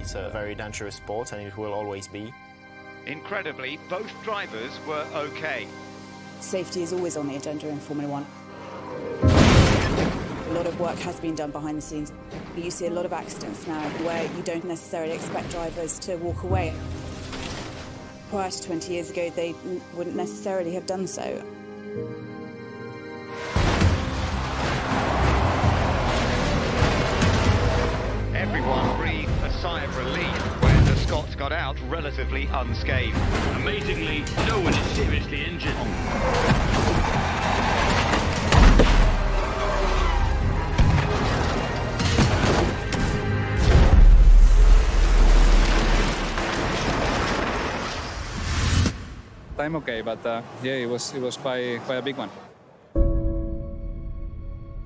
It's a very dangerous sport and it will always be. Incredibly, both drivers were okay. Safety is always on the agenda in Formula One. A lot of work has been done behind the scenes. You see a lot of accidents now where you don't necessarily expect drivers to walk away. Prior to 20 years ago, they wouldn't necessarily have done so. Everyone breathed a sigh of relief when the Scots got out relatively unscathed. Amazingly, no one is seriously injured. I'm okay, but yeah, it was quite a big one.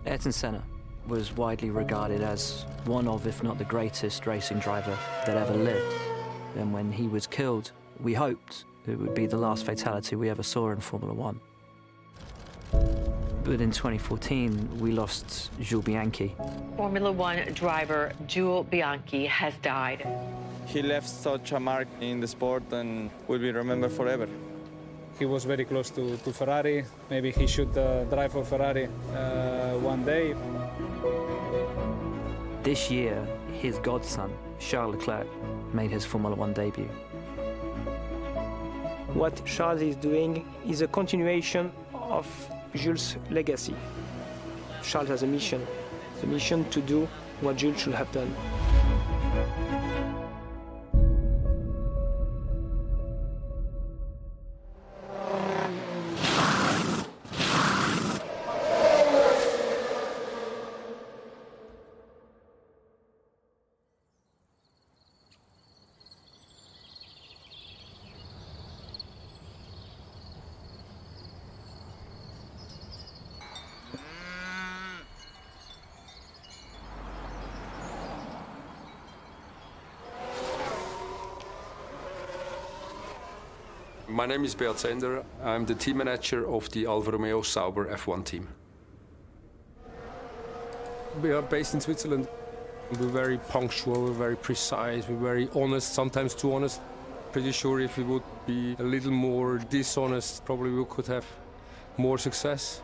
Ayrton Senna was widely regarded as one of, if not the greatest racing driver that ever lived. And when he was killed, we hoped it would be the last fatality we ever saw in Formula One. But in 2014, we lost Jules Bianchi. Formula One driver Jules Bianchi has died. He left such a mark in the sport and will be remembered forever. He was very close to Ferrari. Maybe he should drive for Ferrari one day. This year, his godson, Charles Leclerc, made his Formula One debut. What Charles is doing is a continuation of Jules' legacy. Charles has a mission, the mission to do what Jules should have done. My name is Beat Zender. I'm the team manager of the Alfa Romeo Sauber F1 team. We are based in Switzerland. We're very punctual, we're very precise, we're very honest, sometimes too honest. Pretty sure if we would be a little more dishonest, probably we could have more success.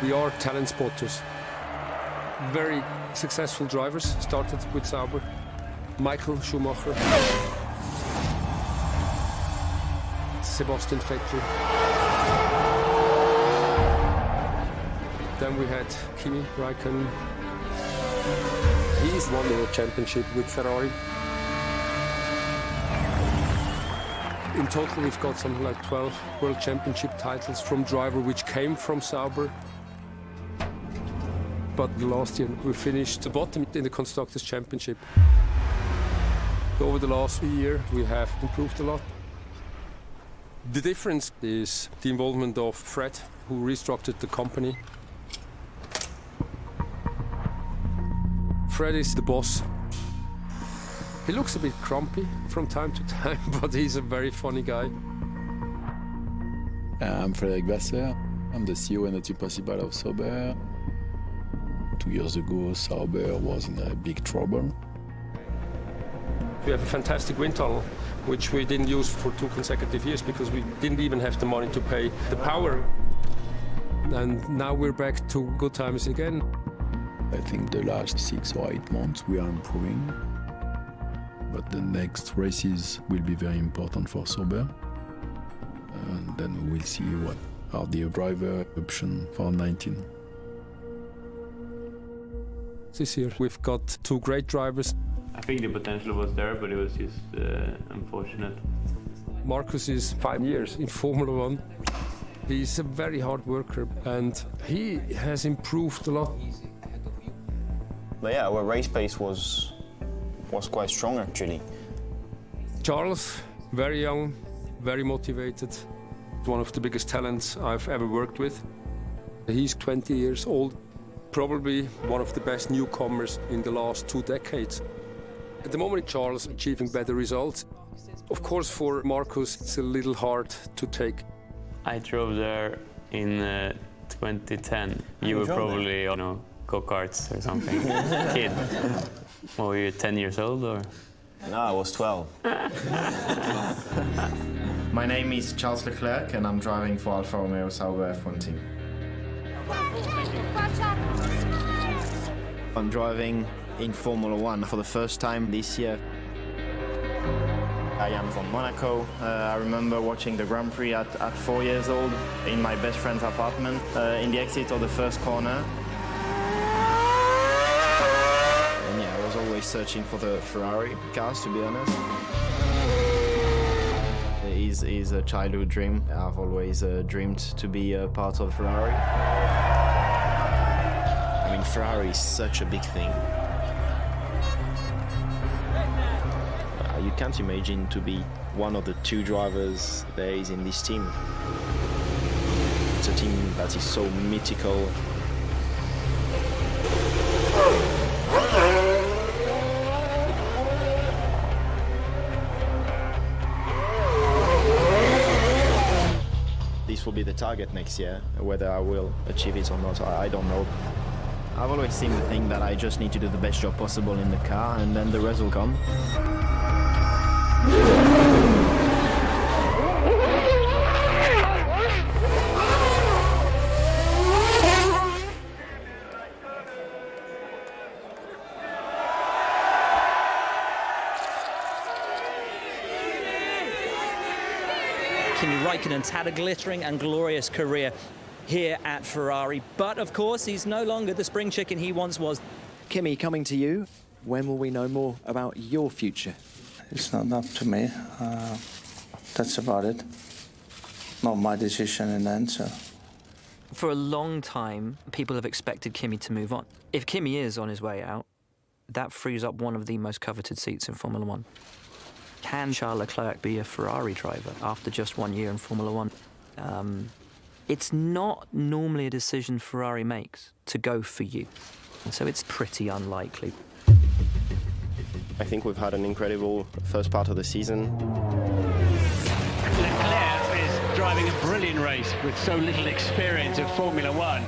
We are talent spotters. Very successful drivers started with Sauber. Michael Schumacher. Sebastian Vettel. Then we had Kimi Räikkönen. He's won the championship with Ferrari. In total, we've got something like 12 World Championship titles from driver which came from Sauber. But last year, we finished the bottom in the Constructors' Championship. Over the last year, we have improved a lot. The difference is the involvement of Fred, who restructured the company. Fred is the boss. He looks a bit grumpy from time to time, but he's a very funny guy. I'm Frédéric Vasseur. I'm the CEO and the team principal of Sauber. 2 years ago, Sauber was in a big trouble. We have a fantastic wind tunnel, which we didn't use for 2 consecutive years because we didn't even have the money to pay the power. And now we're back to good times again. I think the last 6 or 8 months we are improving. But the next races will be very important for Sauber. And then we will see what are the driver options for 19. This year we've got 2 great drivers. I think the potential was there, but it was just unfortunate. Marcus is 5 years in Formula One. He's a very hard worker and he has improved a lot. But yeah, our race pace was quite strong actually. Charles, very young, very motivated. One of the biggest talents I've ever worked with. He's 20 years old, probably one of the best newcomers in the last 2 decades. At the moment, Charles achieving better results. Of course, for Marcus, it's a little hard to take. I drove there in 2010. You were probably, go-karts or something. Kid. Well, were you 10 years old or? No, I was 12. My name is Charles Leclerc and I'm driving for Alfa Romeo Sauber F1 team. I'm driving in Formula 1 for the first time this year. I am from Monaco. I remember watching the Grand Prix at 4 years old in my best friend's apartment in the exit of the first corner. And yeah, I was always searching for the Ferrari cars, to be honest. It is a childhood dream. I've always dreamed to be a part of Ferrari. I mean, Ferrari is such a big thing. You can't imagine to be one of the 2 drivers there is in this team. It's a team that is so mythical. This will be the target next year. Whether I will achieve it or not, I don't know. I've always seemed to think that I just need to do the best job possible in the car and then the rest will come. Kimi Räikkönen's had a glittering and glorious career here at Ferrari, but of course he's no longer the spring chicken he once was. Kimi, coming to you, when will we know more about your future? It's not up to me. That's about it. Not my decision in the end, so. For a long time, people have expected Kimi to move on. If Kimi is on his way out, that frees up one of the most coveted seats in Formula One. Can Charles Leclerc be a Ferrari driver after just 1 year in Formula One? It's not normally a decision Ferrari makes to go for you, so it's pretty unlikely. I think we've had an incredible first part of the season. Leclerc is driving a brilliant race with so little experience of Formula One.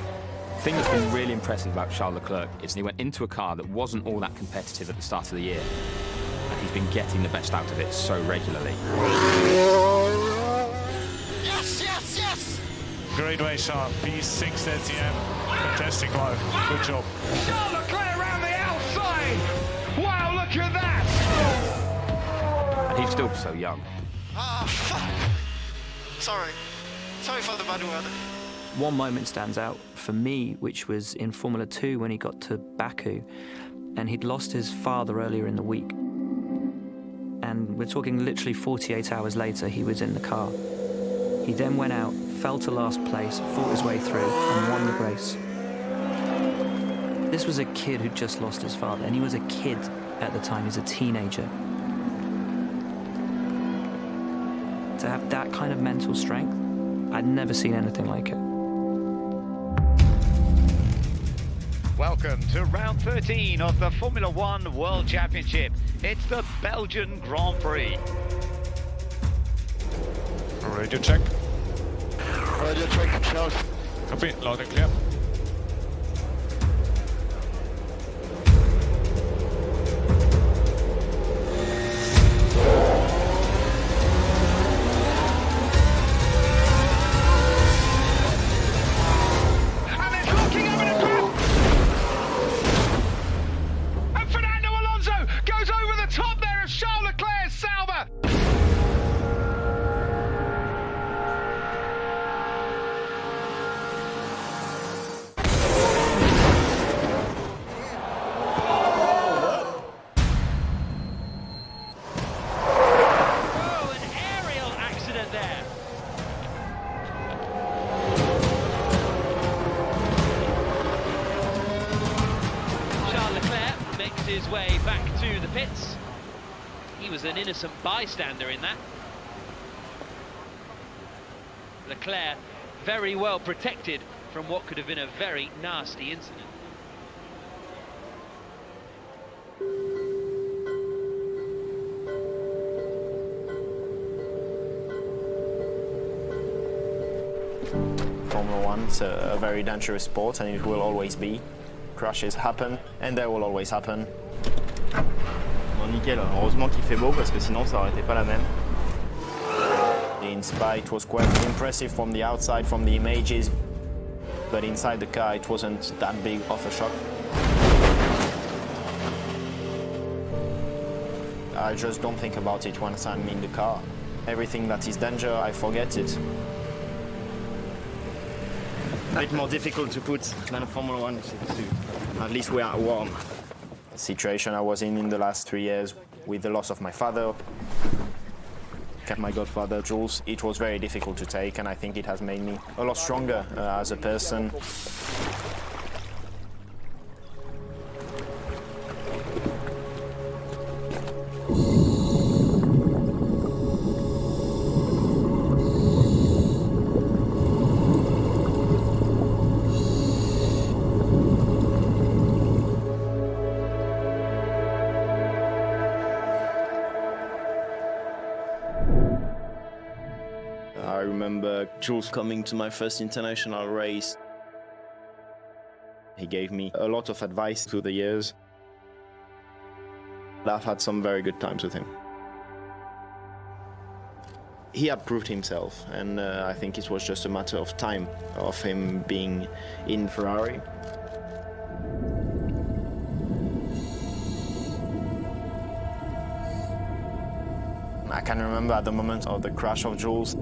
The thing that's been really impressive about Charles Leclerc is he went into a car that wasn't all that competitive at the start of the year. And he's been getting the best out of it so regularly. Yes, yes, yes! Great race, Charles. P6 at the end. Fantastic life. Good job. Charles Leclerc around the outside! Wow, look at that! And he's still so young. Ah, fuck! Sorry. Sorry for the bad word. One moment stands out for me, which was in Formula 2 when he got to Baku, and he'd lost his father earlier in the week. And we're talking literally 48 hours later, he was in the car. He then went out, fell to last place, fought his way through, and won the race. This was a kid who'd just lost his father, and he was a kid at the time, he's a teenager. To have that kind of mental strength, I'd never seen anything like it. Welcome to round 13 of the Formula One World Championship. It's the Belgian Grand Prix. Radio check. Radio check, Charles. Copy, loud and clear. His way back to the pits. He was an innocent bystander in that. Leclerc very well protected from what could have been a very nasty incident. Formula One is a very dangerous sport, and it will always be. Crashes happen, and they will always happen. Bon, nickel, heureusement qu'il fait beau parce que sinon ça aurait été pas la même. In Spa it was quite impressive from the outside, from the images, but inside the car it wasn't that big of a shock. I just don't think about it once I'm in the car. Everything that is danger, I forget it. A bit more difficult to put than a Formula 1 to at least we are warm. The situation I was in the last 3 years with the loss of my father, my godfather Jules, it was very difficult to take, and I think it has made me a lot stronger as a person. I remember Jules coming to my first international race. He gave me a lot of advice through the years. I've had some very good times with him. He had proved himself, and I think it was just a matter of time of him being in Ferrari. I can remember at the moment of the crash of Jules,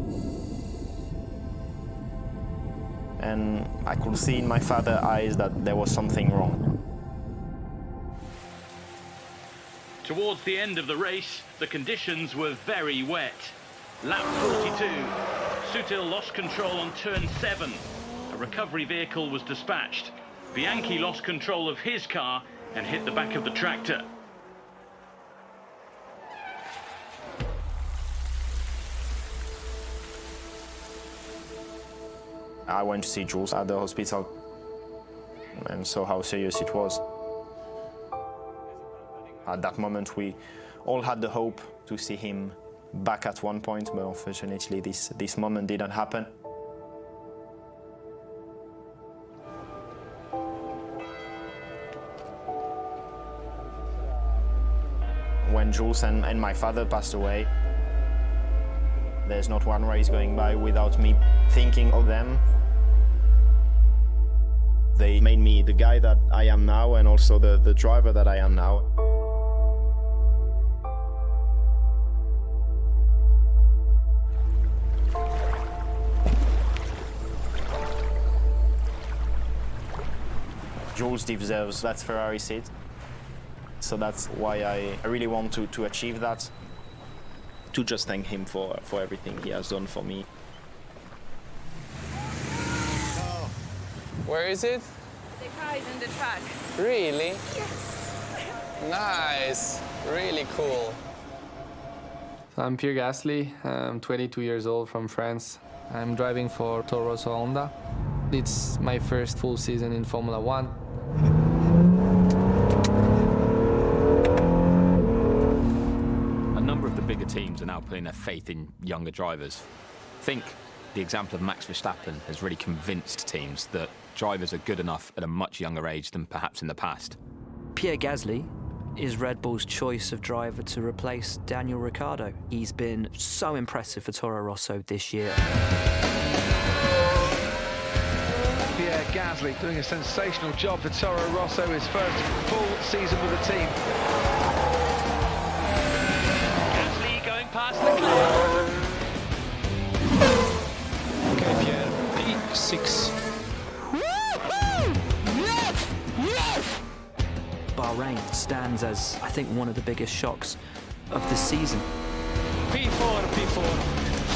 and I could see in my father's eyes that there was something wrong. Towards the end of the race, the conditions were very wet. Lap 42, Sutil lost control on turn 7. A recovery vehicle was dispatched. Bianchi lost control of his car and hit the back of the tractor. I went to see Jules at the hospital and saw how serious it was. At that moment, we all had the hope to see him back at one point, but unfortunately this moment didn't happen. When Jules and my father passed away, there's not one race going by without me thinking of them. They made me the guy that I am now, and also the driver that I am now. Jules deserves that Ferrari seat, so that's why I really want to achieve that. To just thank him for everything he has done for me. Where is it? The car is in the track. Really? Yes. Nice. Really cool. I'm Pierre Gasly. I'm 22 years old from France. I'm driving for Toro Rosso Honda. It's my first full season in Formula 1. A number of the bigger teams are now putting their faith in younger drivers. I think the example of Max Verstappen has really convinced teams that drivers are good enough at a much younger age than perhaps in the past. Pierre Gasly is Red Bull's choice of driver to replace Daniel Ricciardo. He's been so impressive for Toro Rosso this year. Pierre Gasly doing a sensational job for Toro Rosso, his first full season with the team. Gasly going past Leclerc. Okay, Pierre, P6. Bahrain stands as, I think, one of the biggest shocks of the season. P4.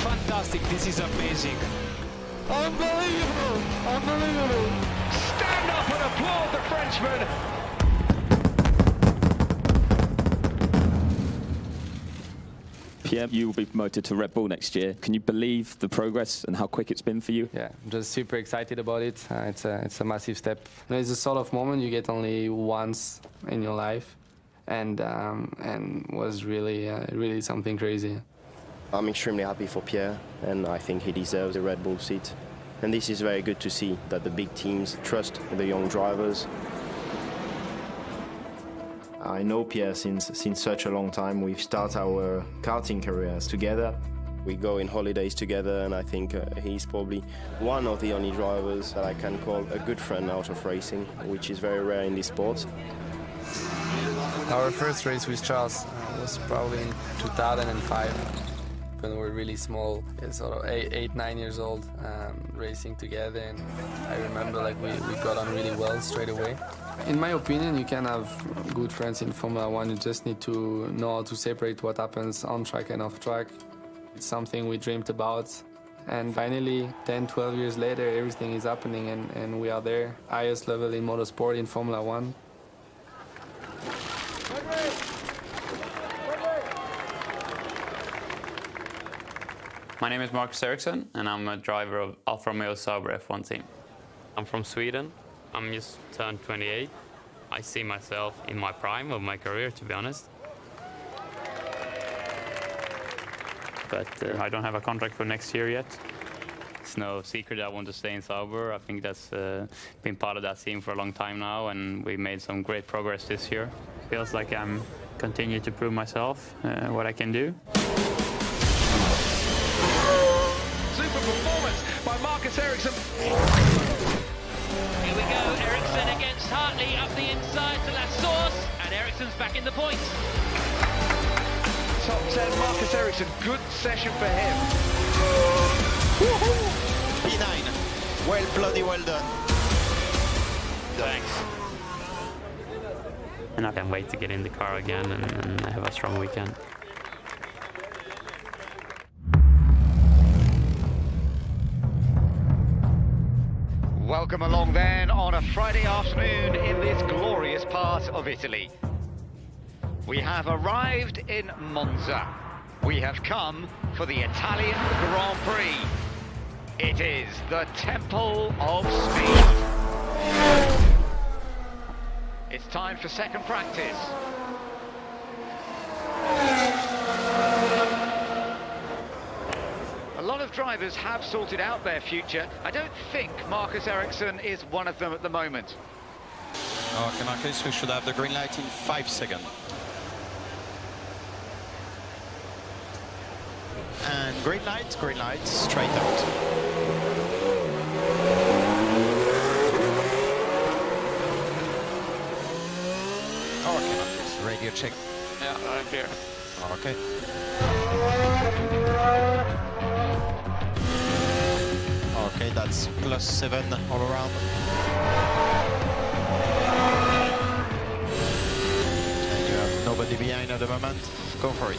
Fantastic, this is amazing. Unbelievable! Stand up and applaud the Frenchman! Pierre, you will be promoted to Red Bull next year. Can you believe the progress and how quick it's been for you? Yeah, I'm just super excited about it. It's a massive step. It's a sort of moment you get only once in your life, and was really something crazy. I'm extremely happy for Pierre, and I think he deserves a Red Bull seat. And this is very good to see that the big teams trust the young drivers. I know Pierre since such a long time. We've started our karting careers together. We go in holidays together, and I think he's probably one of the only drivers that I can call a good friend out of racing, which is very rare in this sport. Our first race with Charles was probably in 2005, when we were really small, sort of 8, 9 years old, racing together. And I remember like we got on really well straight away. In my opinion, you can have good friends in Formula One. You just need to know how to separate what happens on track and off track. It's something we dreamed about. And finally, 10, 12 years later, everything is happening, and we are there. Highest level in motorsport in Formula One. My name is Marcus Ericsson, and I'm a driver of Alfa Romeo Sauber F1 team. I'm from Sweden. I'm just turned 28. I see myself in my prime of my career, to be honest. But I don't have a contract for next year yet. It's no secret I want to stay in Sauber. I think that's been part of that team for a long time now, and we made some great progress this year. Feels like I'm continuing to prove myself, what I can do. Super performance by Marcus Ericsson. Here we go, Ericsson against Hartley up the inside to La Source, and Ericsson's back in the points. Top 10, Marcus Ericsson, good session for him. P9, well bloody well done. Thanks. And I can't wait to get in the car again and have a strong weekend. Welcome along then on a Friday afternoon in this glorious part of Italy. We have arrived in Monza. We have come for the Italian Grand Prix. It is the Temple of Speed. It's time for second practice. A lot of drivers have sorted out their future. I don't think Marcus Ericsson is one of them at the moment. Okay, Marcus, we should have the green light in 5 seconds. And green light, straight out. Okay, Marcus, radio check. Yeah, right here. Okay. Okay, that's +7 all around. And you have nobody behind at the moment. Go for it.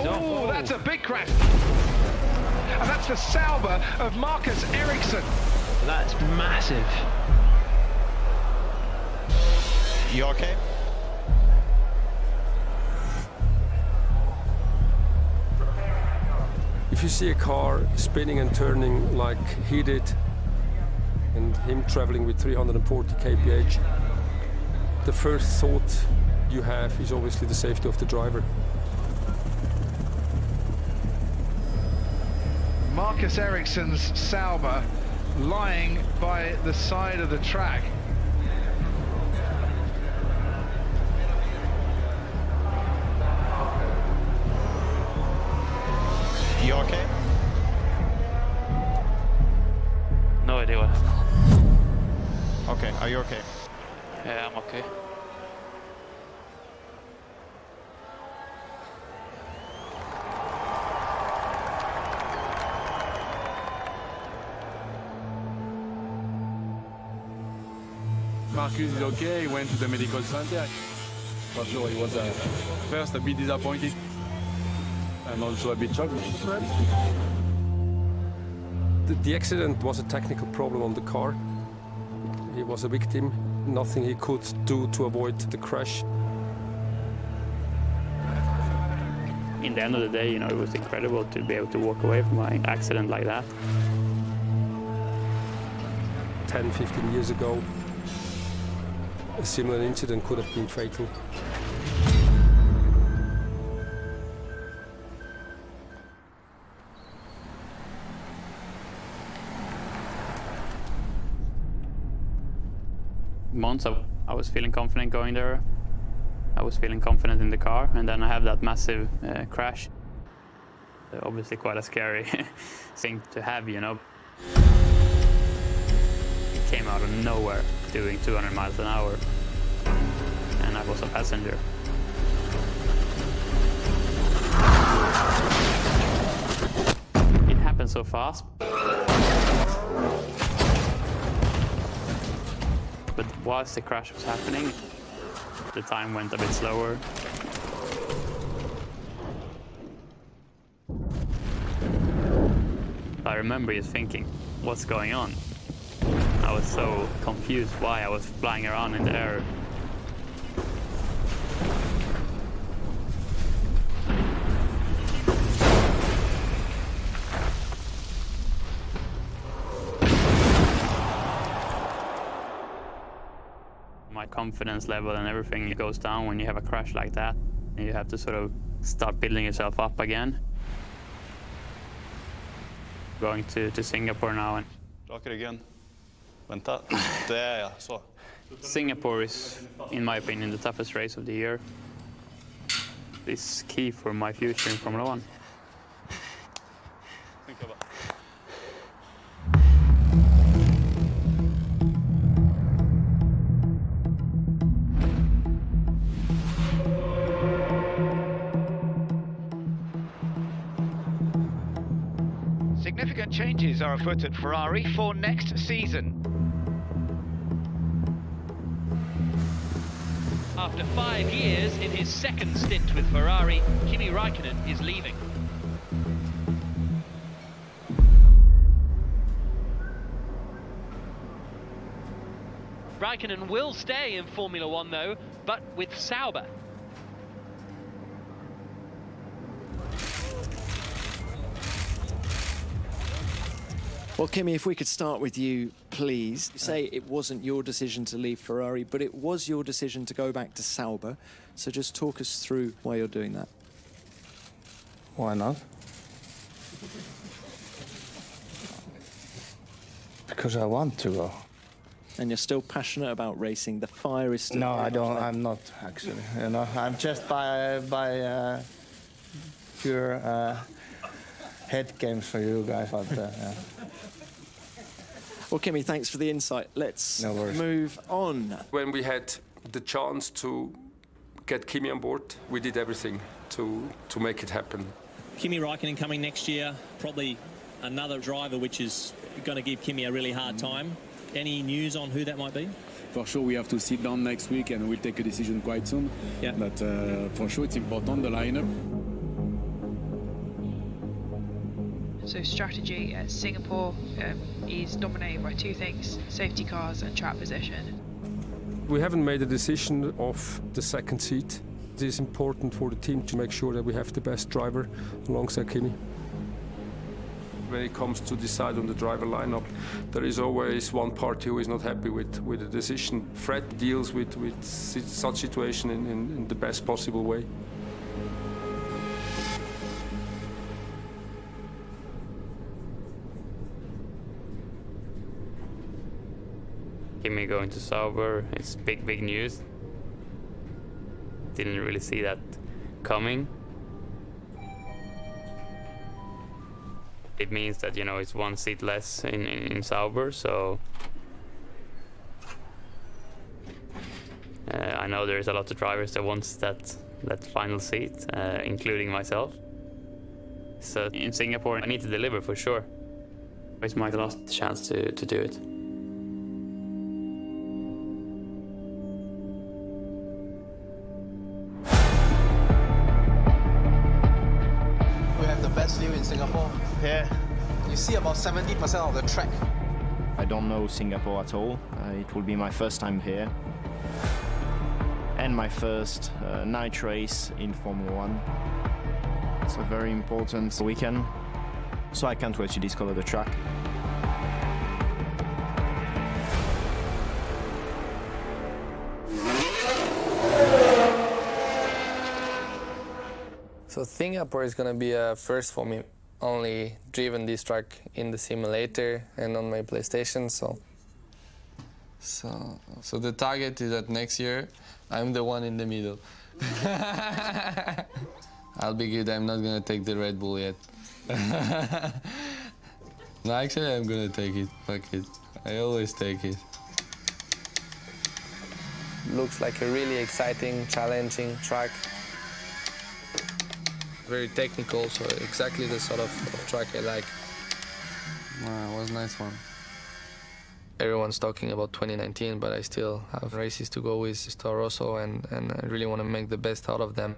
Oh, that's a big crash. And that's the Sauber of Marcus Ericsson. That's massive. You okay? If you see a car spinning and turning like he did, and him traveling with 340 kph, the first thought you have is obviously the safety of the driver. Marcus Ericsson's Sauber lying by the side of the track. You okay? No idea what. Okay, are you okay? Yeah, I'm okay. Marcus is okay, he went to the medical center. For sure, he was first a bit disappointed and also a bit shocked. The accident was a technical problem on the car. He was a victim, nothing he could do to avoid the crash. In the end of the day, it was incredible to be able to walk away from an accident like that. 10, 15 years ago, a similar incident could have been fatal. Monza, I was feeling confident going there. I was feeling confident in the car, and then I have that massive crash. Obviously quite a scary thing to have, you know. It came out of nowhere, doing 200 miles an hour, and I was a passenger. It happened so fast. But whilst the crash was happening, the time went a bit slower. I remember just thinking, what's going on? I was so confused why I was flying around in the air. My confidence level and everything goes down when you have a crash like that. You have to sort of start building yourself up again. Going to Singapore now. And Raka ryggen. Vänta. Där ja, så. Singapore is, in my opinion, the toughest race of the year. It's key for my future in Formula 1. Significant changes are afoot at Ferrari for next season. After 5 years in his second stint with Ferrari, Kimi Räikkönen is leaving. Räikkönen will stay in Formula 1 though, but with Sauber. Well, Kimi, if we could start with you, please. You say it wasn't your decision to leave Ferrari, but it was your decision to go back to Sauber. So just talk us through why you're doing that. Why not? Because I want to go. And you're still passionate about racing. The fire is still... No, I don't. I'm not actually. You know, I'm just by pure head games for you guys. But yeah. Well, Kimi, thanks for the insight. Let's move on. When we had the chance to get Kimi on board, we did everything to make it happen. Kimi Räikkönen coming next year, probably another driver which is going to give Kimi a really hard time. Any news on who that might be? For sure, we have to sit down next week and we'll take a decision quite soon. Yeah. But for sure, it's important, the lineup. So strategy at Singapore is dominated by two things: safety cars and track position. We haven't made a decision of the second seat. It is important for the team to make sure that we have the best driver alongside Kimi. When it comes to decide on the driver lineup, there is always one party who is not happy with the decision. Fred deals with such situation in the best possible way. Kimi going to Sauber, it's big news. Didn't really see that coming. It means that, you know, it's one seat less in Sauber, so I know there's a lot of drivers that wants that final seat, including myself. So in Singapore, I need to deliver for sure. It's my last chance to do it. Best view in Singapore. Yeah. You see about 70% of the track. I don't know Singapore at all. It will be my first time here. And my first night race in Formula 1. It's a very important weekend. So I can't wait to discover the track. So Singapore is going to be a first for me. Only driven this track in the simulator and on my PlayStation, so So the target is that next year, I'm the one in the middle. I'll be good. I'm not gonna take the Red Bull yet. No, actually, I'm gonna take it. Fuck it. I always take it. Looks like a really exciting, challenging track. Very technical, so exactly the sort of track I like. Wow, it was a nice one. Everyone's talking about 2019, but I still have races to go with Toro Rosso, and I really want to make the best out of them.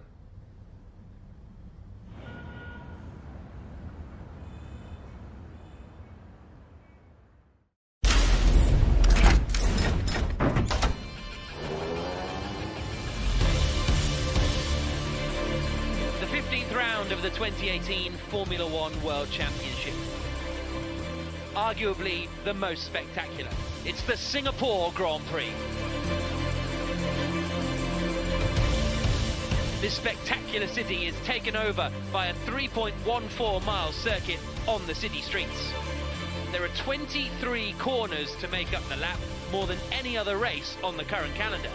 The 15th round of the 2018 Formula One World Championship. Arguably the most spectacular. It's the Singapore Grand Prix. This spectacular city is taken over by a 3.14-mile circuit on the city streets. There are 23 corners to make up the lap, more than any other race on the current calendar.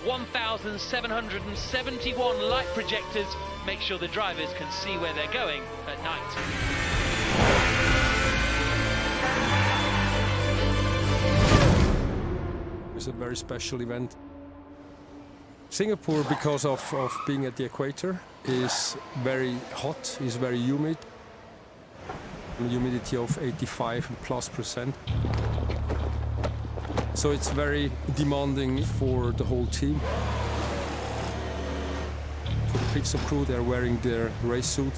1,771 light projectors make sure the drivers can see where they're going at night. It's a very special event. Singapore, because of being at the equator, is very hot, is very humid. Humidity of 85+%. So it's very demanding for the whole team. For the pit stop crew, they're wearing their race suit.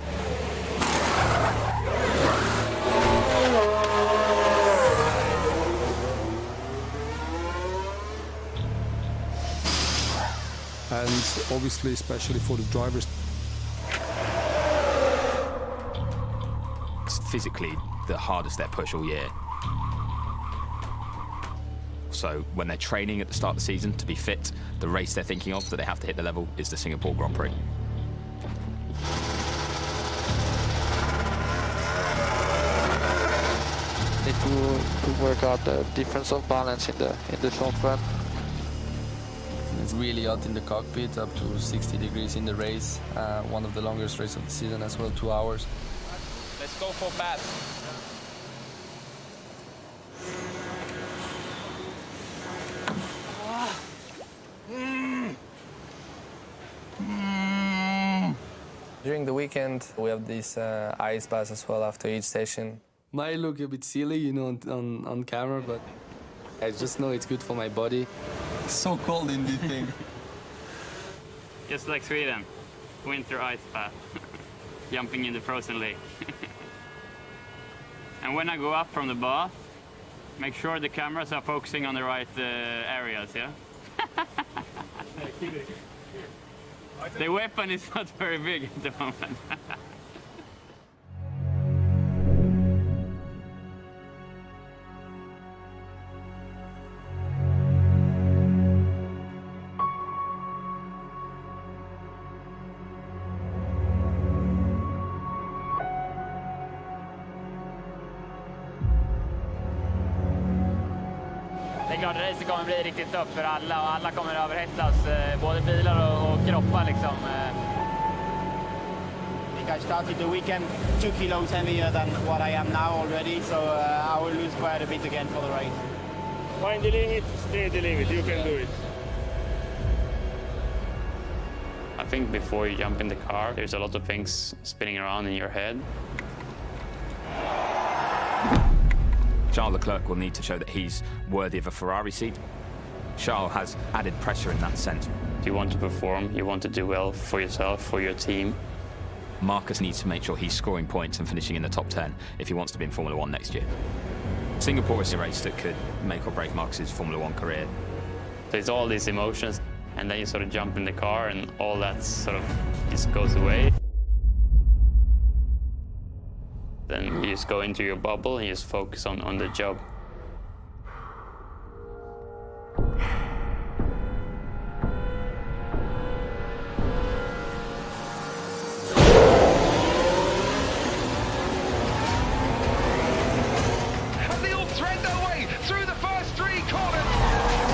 And obviously, especially for the drivers. It's physically the hardest they're pushed all year. So when they're training at the start of the season to be fit, the race they're thinking of that they have to hit the level is the Singapore Grand Prix. Need to work out the difference of balance in the short run. It's really hot in the cockpit, up to 60 degrees in the race. One of the longest races of the season as well, 2 hours. Let's go for bat. During the weekend, we have this ice bath as well after each session. Might look a bit silly, you know, on camera, but I just know it's good for my body. It's so cold in this thing. Just like Sweden, winter ice bath, jumping in the frozen lake. And when I go up from the bath, make sure the cameras are focusing on the right areas, yeah? The weapon is not very big at the moment. Det är klart, racet kommer bli riktigt tufft för alla och alla kommer överhettas, både bilar och kroppar liksom. I think I started the weekend 2 kilos heavier than what I am now already, so I will lose quite a bit again for the race. Find the limit, stay the limit, you can do it. I think before you jump in the car, there's a lot of things spinning around in your head. Charles Leclerc will need to show that he's worthy of a Ferrari seat. Charles has added pressure in that sense. You want to perform, you want to do well for yourself, for your team. Marcus needs to make sure he's scoring points and finishing in the top 10 if he wants to be in Formula One next year. Singapore is a race that could make or break Marcus's Formula One career. There's all these emotions, and then you sort of jump in the car and all that sort of just goes away. Then you just go into your bubble and you just focus on the job. And they all thread their way through the first 3 corners.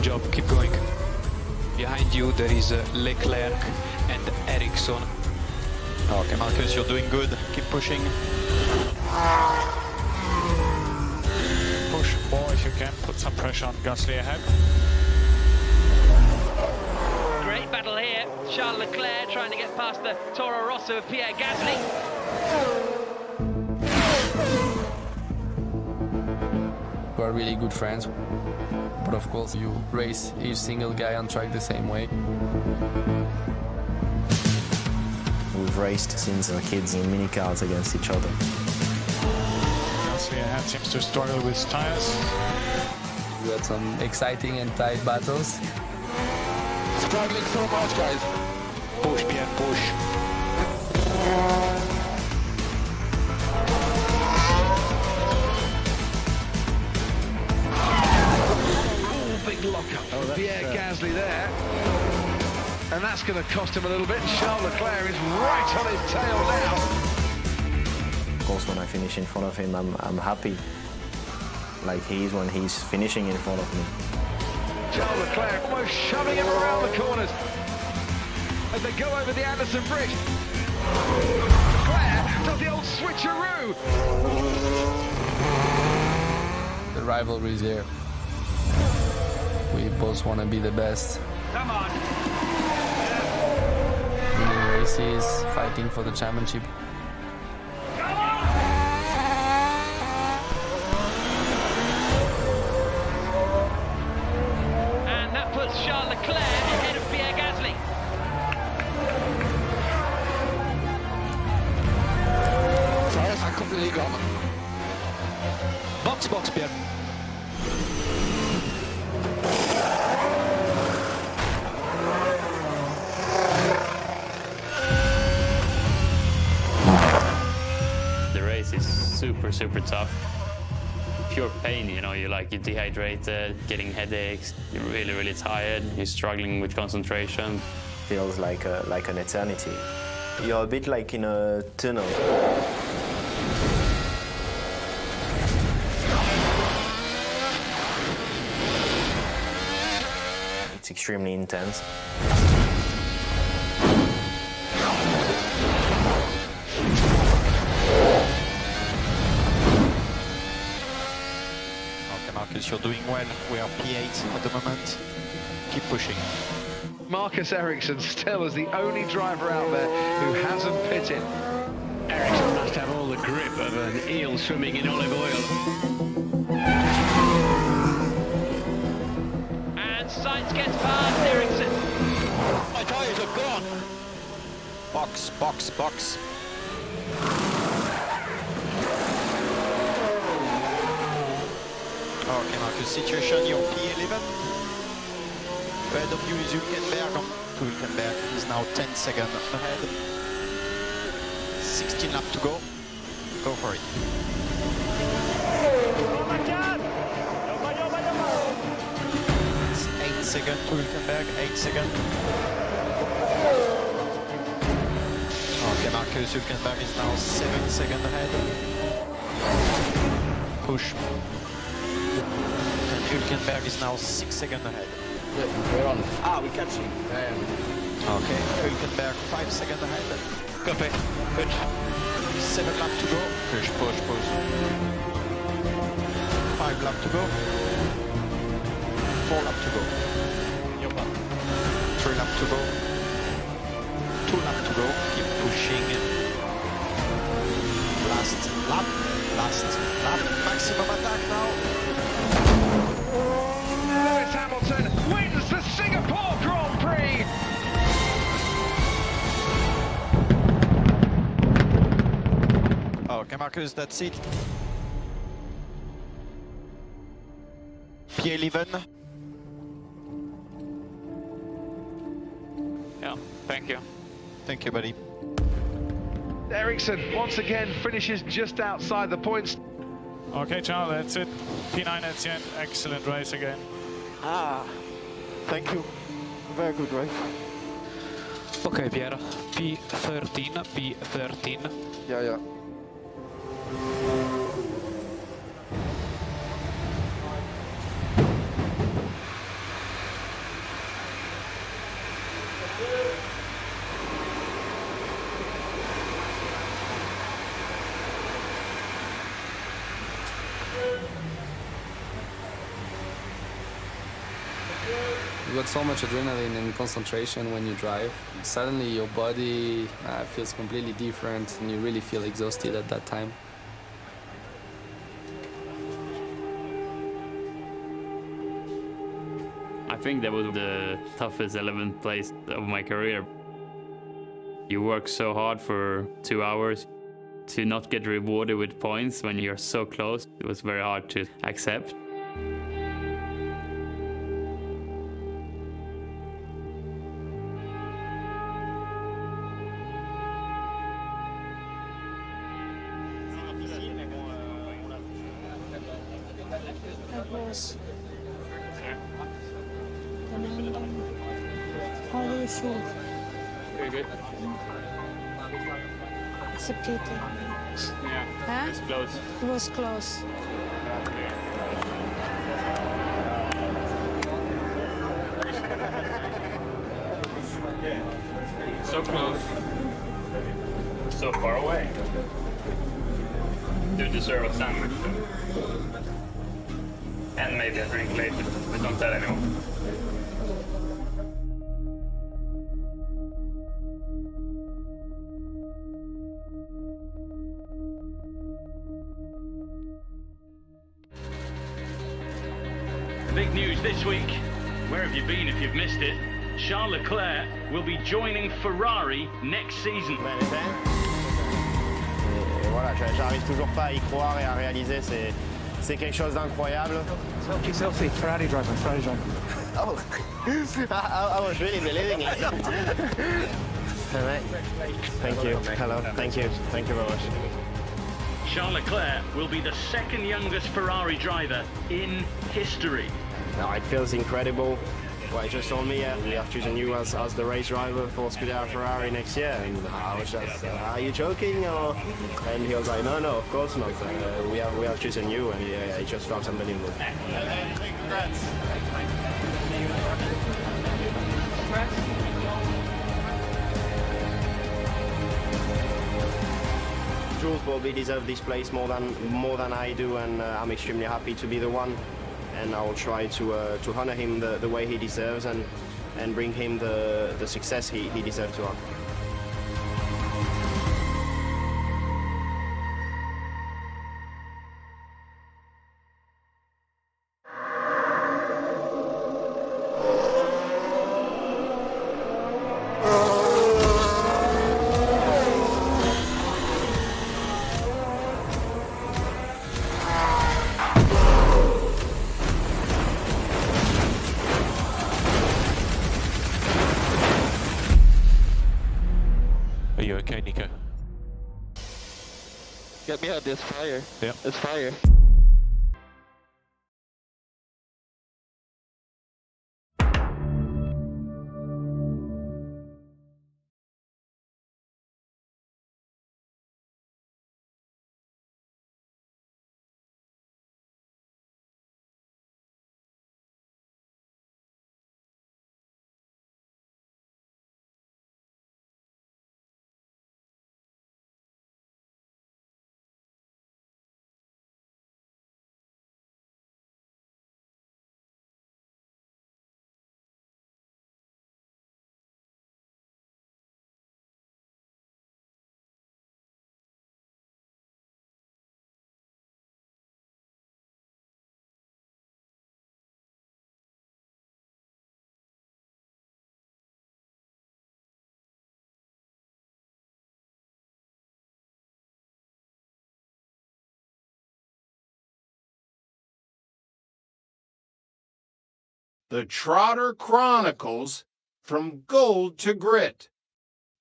job, keep going. Behind you there is Leclerc and Ericsson. Okay, Marcus, you're doing good. Keep pushing. Push more if you can, put some pressure on Gasly ahead. Great battle here. Charles Leclerc trying to get past the Toro Rosso of Pierre Gasly. We are really good friends, but of course you race each single guy on track the same way. We've raced since our kids in mini cars against each other. Gasly ahead seems to struggle with tires. We had some exciting and tight battles. Struggling so much, guys. Push, Pierre, push. Big lockup for Pierre Gasly there. And that's going to cost him a little bit. Charles Leclerc is right on his tail now. Of course, when I finish in front of him, I'm happy. Like he is when he's finishing in front of me. Charles Leclerc almost shoving him around the corners as they go over the Anderson Bridge. Leclerc does the old switcheroo. The rivalry is there. We both want to be the best. Come on. Winning races, fighting for the championship. And that puts Charles Leclerc ahead of Pierre Gasly. Tires are completely gone. Box, Pierre. Is super tough. Pure pain, you know, you're dehydrated, getting headaches, you're really tired, you're struggling with concentration. Feels like an eternity. You're a bit like in a tunnel. It's extremely intense. Marcus, you're doing well. We are P8 at the moment. Keep pushing. Marcus Ericsson still is the only driver out there who hasn't pitted. Ericsson must have all the grip of an eel swimming in olive oil. And Sainz gets past Ericsson. My tyres are gone. Box. Okay, Marcus, situation, you're P11. Ahead of you is Hülkenberg. Hülkenberg is now 10 seconds ahead. 16 laps to go. Go for it. It's 8 seconds to Hülkenberg, 8 seconds. Okay, Marcus, Hülkenberg is now 7 seconds ahead. Push. And Hülkenberg is now 6 seconds ahead. We're on. We catch him. Okay, Hülkenberg 5 seconds ahead. Copy. Good. 7 laps to go. Push. 5 laps to go. 4 laps to go. 3 laps to go. 2 laps to go. Keep pushing. Last lap. Maximum attack now. Lewis Hamilton wins the Singapore Grand Prix. Okay, Marcus, that's it. P11. Yeah, thank you. Thank you, buddy. Ericsson once again finishes just outside the points. Okay, Charles, that's it. P9 at the end. Excellent race again. Thank you. Very good race. Okay, Pierre. P13. Yeah. got so much adrenaline and concentration when you drive. Suddenly your body feels completely different and you really feel exhausted at that time. I think that was the toughest 11th place of my career. You work so hard for 2 hours to not get rewarded with points when you're so close. It was very hard to accept. How do you feel? Very good. It's a pity. Yeah, Huh? it's close. It was close. So close. So far away. You deserve a sandwich. And maybe a drink later, but don't tell anyone. Big news this week. Where have you been if you've missed it? Charles Leclerc will be joining Ferrari next season. Et voilà, j'arrive toujours pas à y croire et à réaliser, c'est quelque chose d'incroyable. Selfie, Ferrari driver, Ferrari driver. Oh, I was really believing it. Thank you. Hello. Thank you very much. Charles Leclerc will be the second youngest Ferrari driver in history. No, it feels incredible. Well, he just told me, we have chosen you as the race driver for Scuderia Ferrari next year. And I was just, are you joking? Or? And he was like, no, of course not. We have chosen you, and yeah, it just felt unbelievable. Congrats. Jules probably deserves this place more than I do, and I'm extremely happy to be the one. And I will try to honor him the way he deserves and bring him the success he deserves to have. Are you okay, Nico? Get me out, there's fire. Yeah. There's fire. The Trotter Chronicles From Gold to Grit,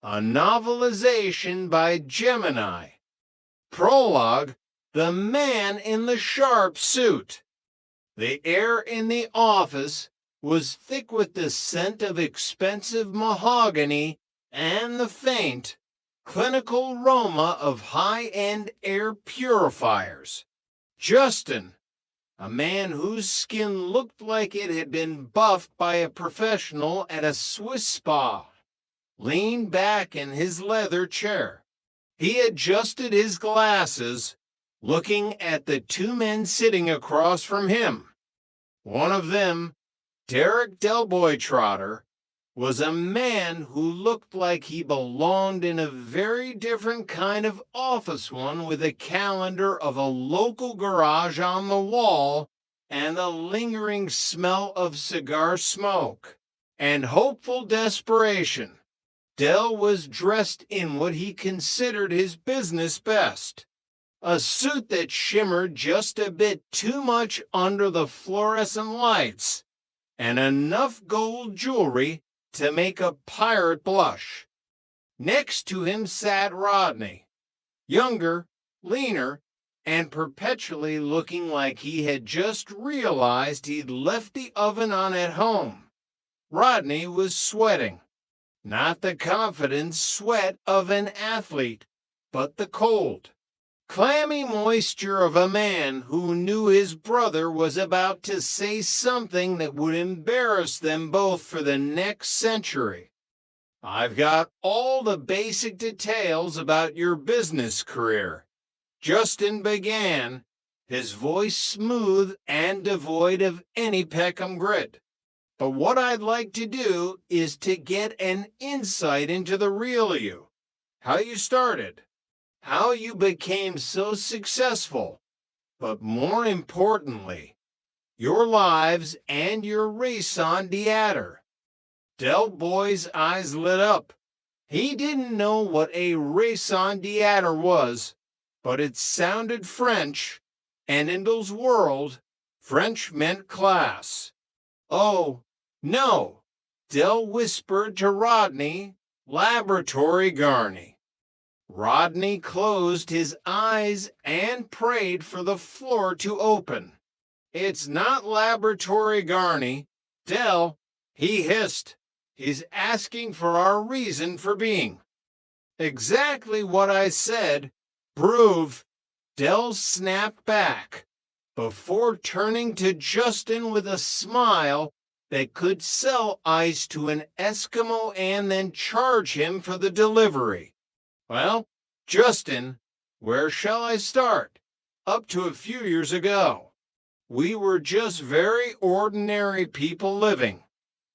a novelization by Gemini. Prologue, The Man in the Sharp Suit. The air in the office was thick with the scent of expensive mahogany and the faint, clinical aroma of high-end air purifiers. Justin, a man whose skin looked like it had been buffed by a professional at a Swiss spa, leaned back in his leather chair. He adjusted his glasses, looking at the two men sitting across from him. One of them, Derek Delboy Trotter was a man who looked like he belonged in a very different kind of office one with a calendar of a local garage on the wall and a lingering smell of cigar smoke and hopeful desperation. Del was dressed in what he considered his business best, a suit that shimmered just a bit too much under the fluorescent lights, and enough gold jewelry to make a pirate blush. Next to him sat Rodney, younger, leaner, and perpetually looking like he had just realized he'd left the oven on at home. Rodney was sweating, not the confident sweat of an athlete, but the cold, clammy moisture of a man who knew his brother was about to say something that would embarrass them both for the next century. I've got all the basic details about your business career. Justin began, his voice smooth and devoid of any Peckham grit. But what I'd like to do is to get an insight into the real you, how you started, how you became so successful, but more importantly, your lives and your race on Theater. Del Boy's eyes lit up. He didn't know what a raison d'être was, but it sounded French, and in Del's world, French meant class. Oh, no, Del whispered to Rodney, Laboratory Garney. Rodney closed his eyes and prayed for the floor to open. It's not Laboratory Garney, Del, he hissed. He's asking for our reason for being. Exactly what I said. Prove. Del snapped back, before turning to Justin with a smile that could sell ice to an Eskimo and then charge him for the delivery. Well, Justin, where shall I start? Up to a few years ago, we were just very ordinary people living.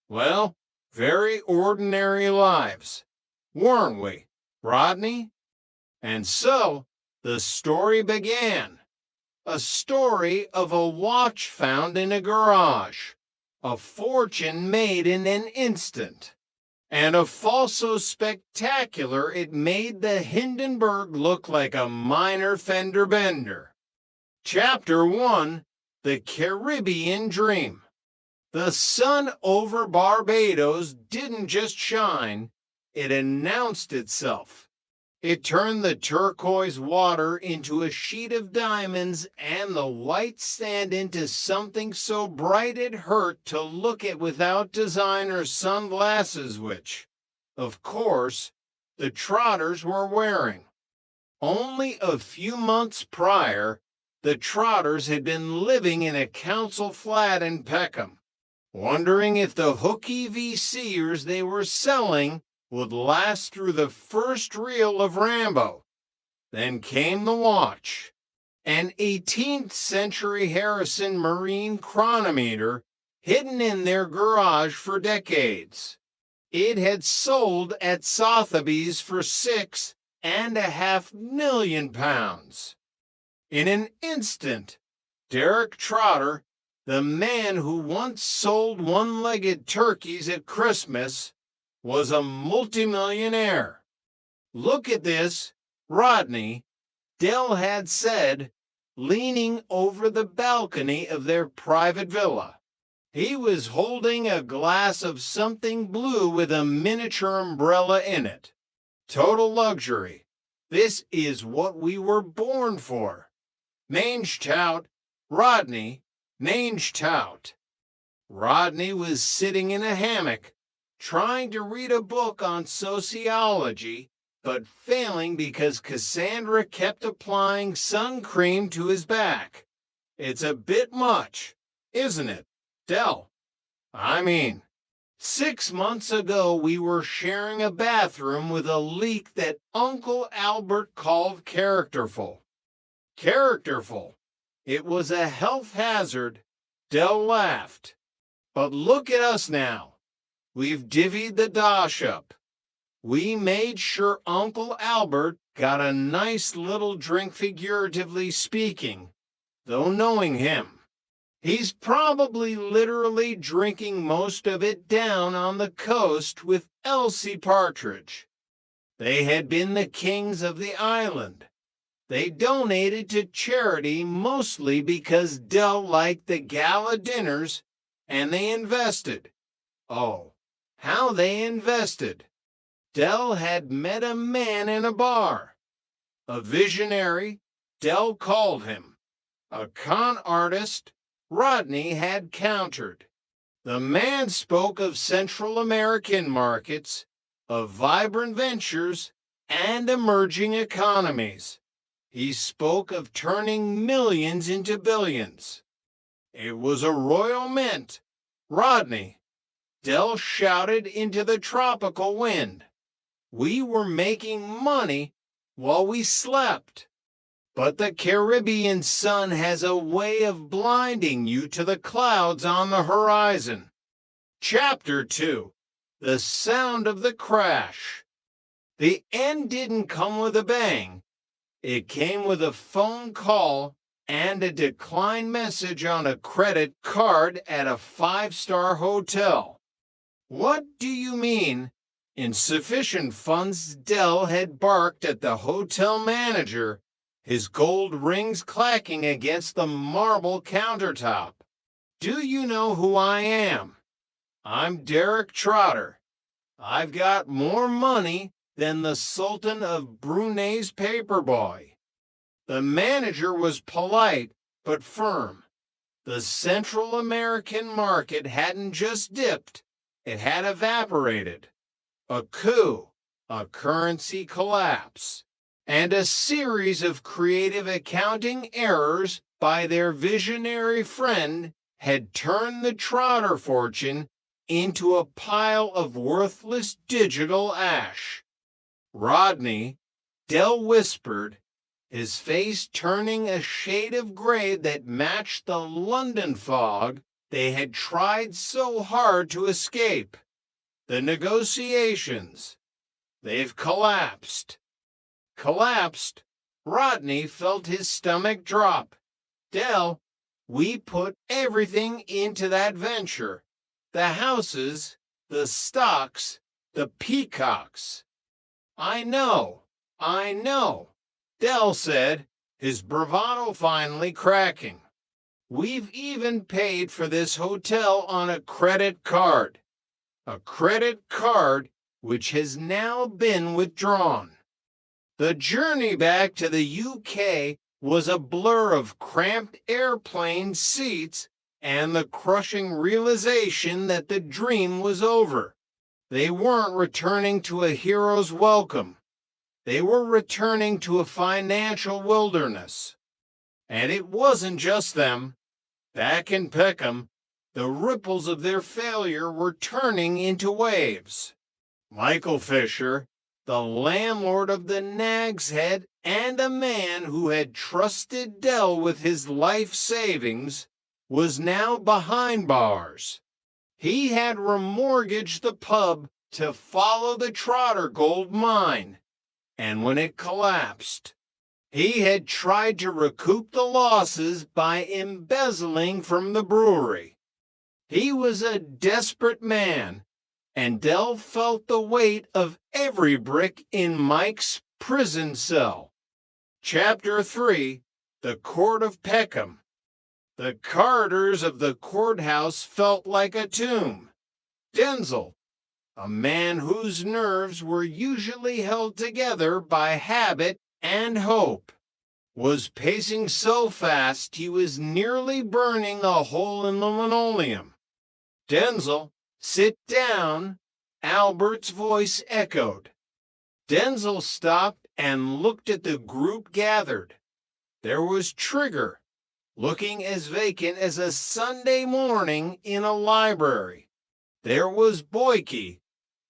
Well, very ordinary lives, weren't we, Rodney? And so the story began. A story of a watch found in a garage, a fortune made in an instant, and a fall so spectacular it made the Hindenburg look like a minor fender bender. Chapter 1, The Caribbean Dream. The sun over Barbados didn't just shine, it announced itself. It turned the turquoise water into a sheet of diamonds and the white sand into something so bright it hurt to look at without designer sunglasses, which, of course, the Trotters were wearing. Only a few months prior, the Trotters had been living in a council flat in Peckham, wondering if the hooky VCers they were selling would last through the first reel of Rambo. Then came the watch, an 18th century Harrison marine chronometer hidden in their garage for decades. It had sold at Sotheby's for £6.5 million. In an instant, Derek Trotter, the man who once sold one-legged turkeys at Christmas, was a multimillionaire. Look at this, Rodney, Del had said, leaning over the balcony of their private villa. He was holding a glass of something blue with a miniature umbrella in it. Total luxury. This is what we were born for. Mange tout, Rodney, mange tout. Rodney was sitting in a hammock, trying to read a book on sociology, but failing because Cassandra kept applying sun cream to his back. It's a bit much, isn't it, Del? I mean, 6 months ago we were sharing a bathroom with a leak that Uncle Albert called characterful. Characterful. It was a health hazard. Del laughed. But look at us now. We've divvied the dosh up. We made sure Uncle Albert got a nice little drink, figuratively speaking, though knowing him, he's probably literally drinking most of it down on the coast with Elsie Partridge. They had been the kings of the island. They donated to charity mostly because Dell liked the gala dinners, and they invested. Oh, how they invested. Dell had met a man in a bar. A visionary, Dell called him. A con artist, Rodney had countered. The man spoke of Central American markets, of vibrant ventures, and emerging economies. He spoke of turning millions into billions. It was a royal mint. Rodney, Dell shouted into the tropical wind. We were making money while we slept. But the Caribbean sun has a way of blinding you to the clouds on the horizon. Chapter 2. The Sound of the Crash. The end didn't come with a bang. It came with a phone call and a decline message on a credit card at a 5-star hotel. What do you mean? Insufficient funds. Dell had barked at the hotel manager, his gold rings clacking against the marble countertop. Do you know who I am? I'm Derek Trotter. I've got more money than the Sultan of Brunei's paperboy. The manager was polite but firm. The Central American market hadn't just dipped, it had evaporated. A coup, a currency collapse, and a series of creative accounting errors by their visionary friend had turned the Trotter fortune into a pile of worthless digital ash. Rodney, Dell whispered, his face turning a shade of gray that matched the London fog they had tried so hard to escape. The negotiations, they've collapsed. Collapsed? Rodney felt his stomach drop. Dell, we put everything into that venture. The houses, the stocks, the peacocks. I know, Dell said, his bravado finally cracking. We've even paid for this hotel on a credit card. A credit card which has now been withdrawn. The journey back to the UK was a blur of cramped airplane seats and the crushing realization that the dream was over. They weren't returning to a hero's welcome. They were returning to a financial wilderness. And it wasn't just them. Back in Peckham, the ripples of their failure were turning into waves. Michael Fisher, the landlord of the Nag's Head and a man who had trusted Dell with his life savings, was now behind bars. He had remortgaged the pub to follow the Trotter gold mine, and when it collapsed, he had tried to recoup the losses by embezzling from the brewery. He was a desperate man, and Dell felt the weight of every brick in Mike's prison cell. Chapter 3. The Court of Peckham. The corridors of the courthouse felt like a tomb. Denzel, a man whose nerves were usually held together by habit and hope, was pacing so fast he was nearly burning a hole in the linoleum. Denzel, sit down, Albert's voice echoed. Denzel stopped and looked at the group gathered. There was Trigger, looking as vacant as a Sunday morning in a library. There was Boyke,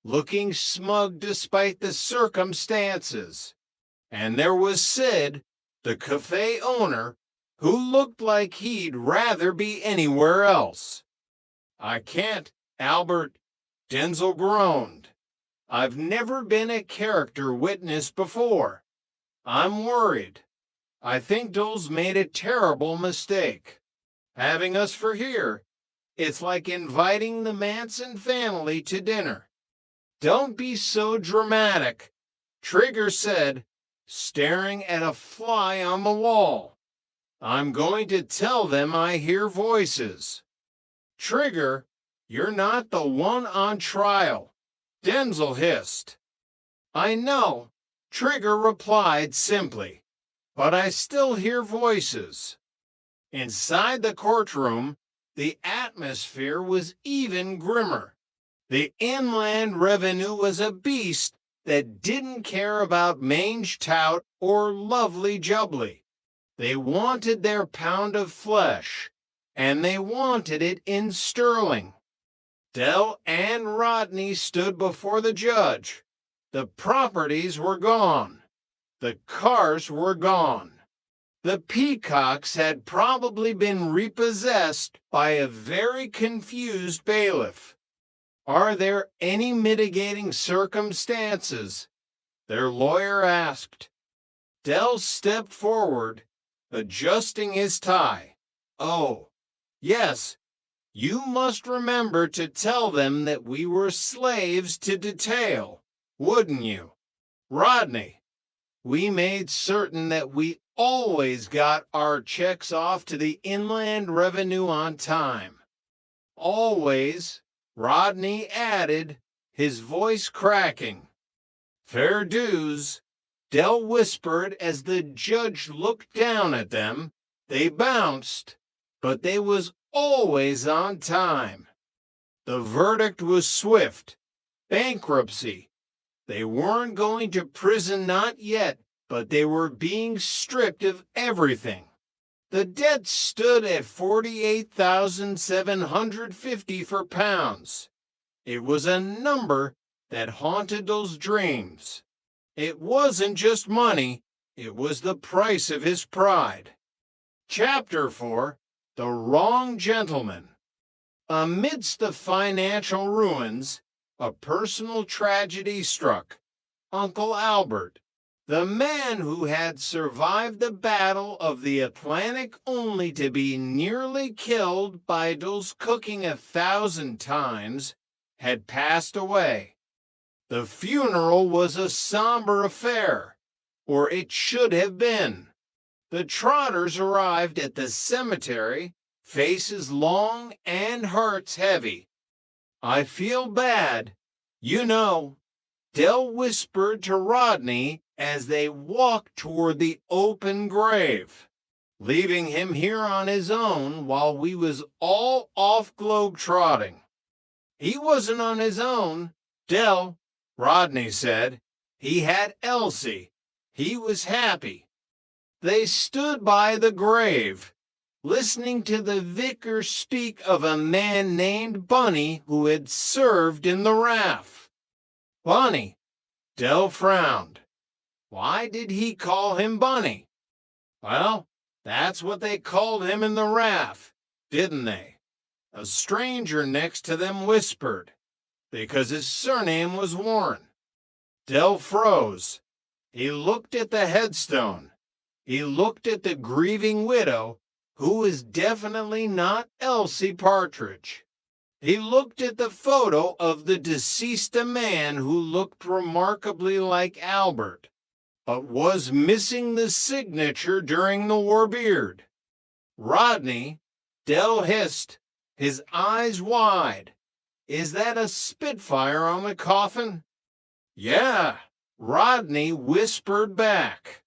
looking smug despite the circumstances. And there was Sid, the cafe owner, who looked like he'd rather be anywhere else. I can't, Albert, Denzel groaned. I've never been a character witness before. I'm worried. I think Dole's made a terrible mistake. Having us for here, it's like inviting the Manson family to dinner. Don't be so dramatic, Trigger said, staring at a fly on the wall. I'm going to tell them I hear voices. Trigger, you're not the one on trial, Denzel hissed. I know, Trigger replied simply, but I still hear voices. Inside the courtroom, the atmosphere was even grimmer. The Inland Revenue was a beast that didn't care about mange tout or lovely jubbly. They wanted their pound of flesh, and they wanted it in sterling. Dell and Rodney stood before the judge. The properties were gone. The cars were gone. The peacocks had probably been repossessed by a very confused bailiff. Are there any mitigating circumstances? Their lawyer asked. Dell stepped forward, adjusting his tie. Oh, yes, you must remember to tell them that we were slaves to detail, wouldn't you? Rodney, we made certain that we always got our checks off to the Inland Revenue on time. Always, Rodney added, his voice cracking. Fair dues, Dell whispered as the judge looked down at them. They bounced, but they was always on time. The verdict was swift. Bankruptcy. They weren't going to prison, not yet, but they were being stripped of everything. The debt stood at $48,750 for pounds. It was a number that haunted those dreams. It wasn't just money, it was the price of his pride. Chapter 4, The Wrong Gentleman. Amidst the financial ruins, a personal tragedy struck. Uncle Albert, the man who had survived the Battle of the Atlantic only to be nearly killed by those cooking 1,000 times, had passed away. The funeral was a somber affair, or it should have been. The trotters arrived at the cemetery, faces long and hearts heavy. I feel bad, you know, Dell whispered to Rodney as they walked toward the open grave, leaving him here on his own while we was all off globe-trotting. He wasn't on his own, Dell, Rodney said. He had Elsie. He was happy. They stood by the grave, listening to the vicar speak of a man named Bunny who had served in the RAF. Bunny, Dell frowned. Why did he call him Bunny? Well, that's what they called him in the RAF, didn't they? A stranger next to them whispered, because his surname was Warren. Dell froze. He looked at the headstone. He looked at the grieving widow, who was definitely not Elsie Partridge. He looked at the photo of the deceased man who looked remarkably like Albert, but was missing the signature during the war beard. Rodney, Dell hissed, his eyes wide. Is that a Spitfire on the coffin? Yeah, Rodney whispered back.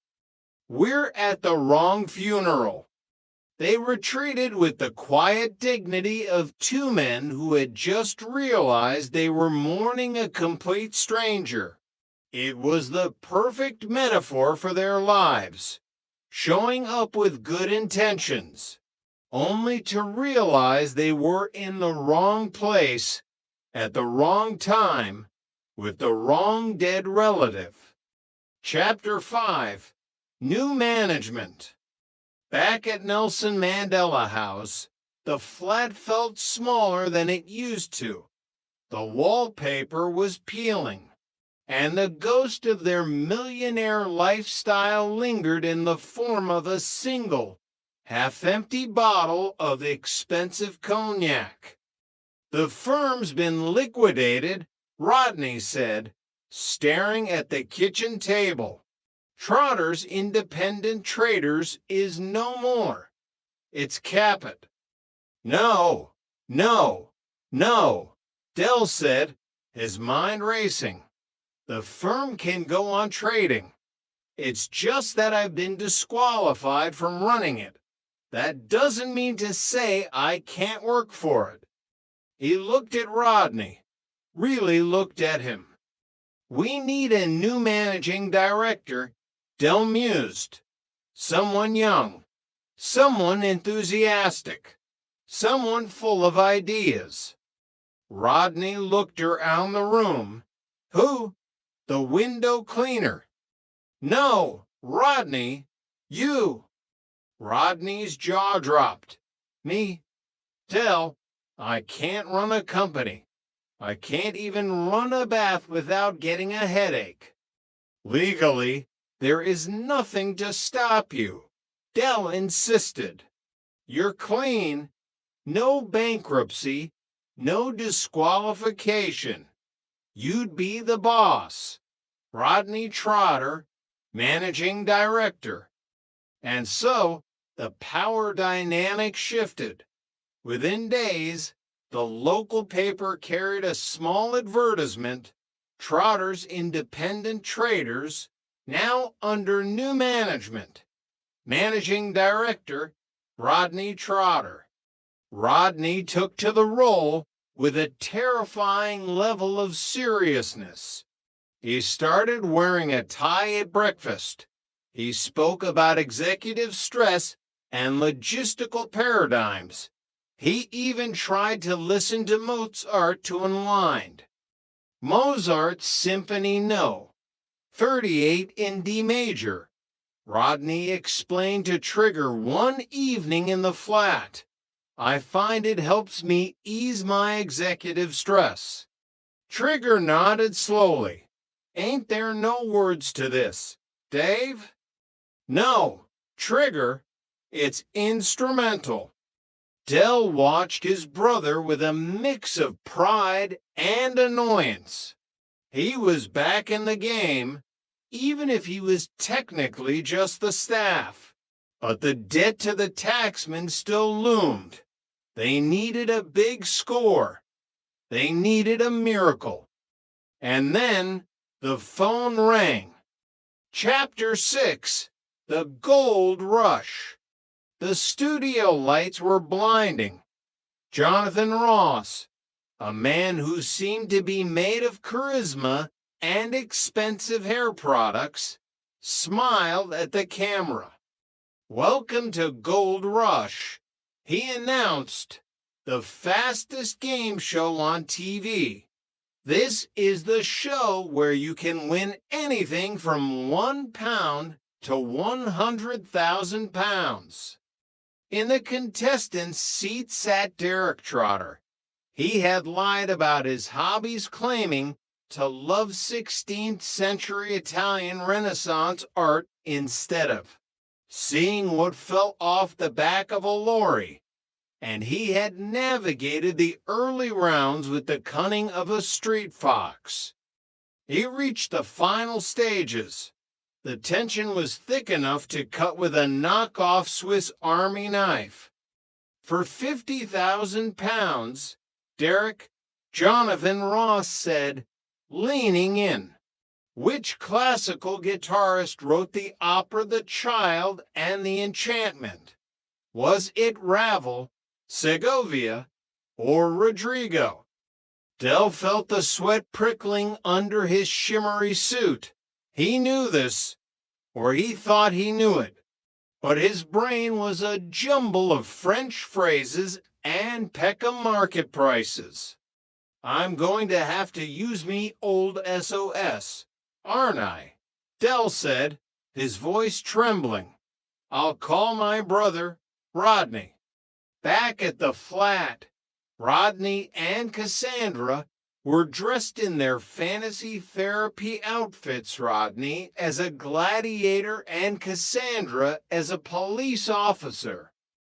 We're at the wrong funeral. They retreated with the quiet dignity of two men who had just realized they were mourning a complete stranger. It was the perfect metaphor for their lives, showing up with good intentions, only to realize they were in the wrong place, at the wrong time, with the wrong dead relative. Chapter 5, New Management. Back at Nelson Mandela House, The flat felt smaller than it used to. The wallpaper was peeling, and the ghost of their millionaire lifestyle lingered in the form of a single, half-empty bottle of expensive cognac. The firm's been liquidated, Rodney said, staring at the kitchen table. Trotter's Independent Traders is no more. It's caput. No, no, no, Dell said, his mind racing. The firm can go on trading. It's just that I've been disqualified from running it. That doesn't mean to say I can't work for it. He looked at Rodney, really looked at him. We need a new managing director, Dell mused. Someone young, someone enthusiastic, someone full of ideas. Rodney looked around the room. Who? The window cleaner. No, Rodney, you. Rodney's jaw dropped. Me? Dell, I can't run a company. I can't even run a bath without getting a headache. Legally, there is nothing to stop you, Dell insisted. You're clean. No bankruptcy, no disqualification. You'd be the boss. Rodney Trotter, managing director. And so, the power dynamic shifted. Within days, the local paper carried a small advertisement, Trotter's Independent Traders, now under new management. Managing director, Rodney Trotter. Rodney took to the role with a terrifying level of seriousness. He started wearing a tie at breakfast. He spoke about executive stress and logistical paradigms. He even tried to listen to Mozart to unwind. Mozart's Symphony No. 38 in D major. Rodney explained to Trigger one evening in the flat. I find it helps me ease my executive stress. Trigger nodded slowly. Ain't there no words to this, Dave? No, Trigger, it's instrumental. Dell watched his brother with a mix of pride and annoyance. He was back in the game, even if he was technically just the staff. But the debt to the taxman still loomed. They needed a big score. They needed a miracle. And then the phone rang. Chapter 6, The Gold Rush. The studio lights were blinding. Jonathan Ross, a man who seemed to be made of charisma and expensive hair products, smiled at the camera. Welcome to Gold Rush, he announced, the fastest game show on TV. This is the show where you can win anything from £1 to 100,000 pounds. In the contestant's seat sat Derek Trotter. He had lied about his hobbies, claiming to love 16th century Italian Renaissance art instead of seeing what fell off the back of a lorry. And he had navigated the early rounds with the cunning of a street fox. He reached the final stages. The tension was thick enough to cut with a knockoff Swiss Army knife. For 50,000 pounds, Derek, Jonathan Ross said, leaning in. Which classical guitarist wrote the opera The Child and the Enchantment? Was it Ravel, Segovia, or Rodrigo? Dell felt the sweat prickling under his shimmery suit. He knew this, or he thought he knew it, but his brain was a jumble of French phrases and Peckham market prices. I'm going to have to use me old SOS, aren't I? Dell said, his voice trembling. I'll call my brother, Rodney. Back at the flat, Rodney and Cassandra were dressed in their fantasy therapy outfits, Rodney as a gladiator and Cassandra as a police officer.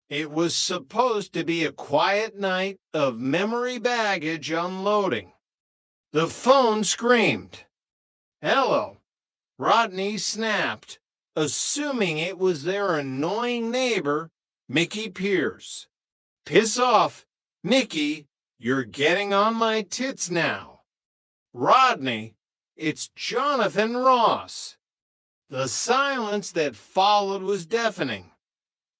It was supposed to be a quiet night of memory baggage unloading. The phone screamed. Hello, Rodney snapped, assuming it was their annoying neighbor, Mickey Pierce. Piss off, Mickey, you're getting on my tits now. Rodney, it's Jonathan Ross. The silence that followed was deafening.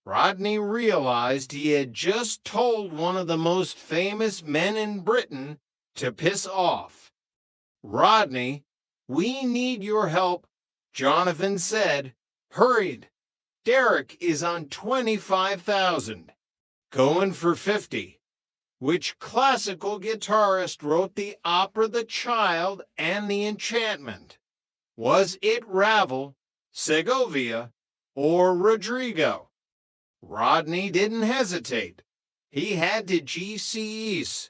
Rodney realized he had just told one of the most famous men in Britain to piss off. Rodney, we need your help, Jonathan said, hurried. Derek is on 25,000, going for 50. Which classical guitarist wrote the opera The Child and The Enchantment? Was it Ravel, Segovia, or Rodrigo? Rodney didn't hesitate. He had to GCEs.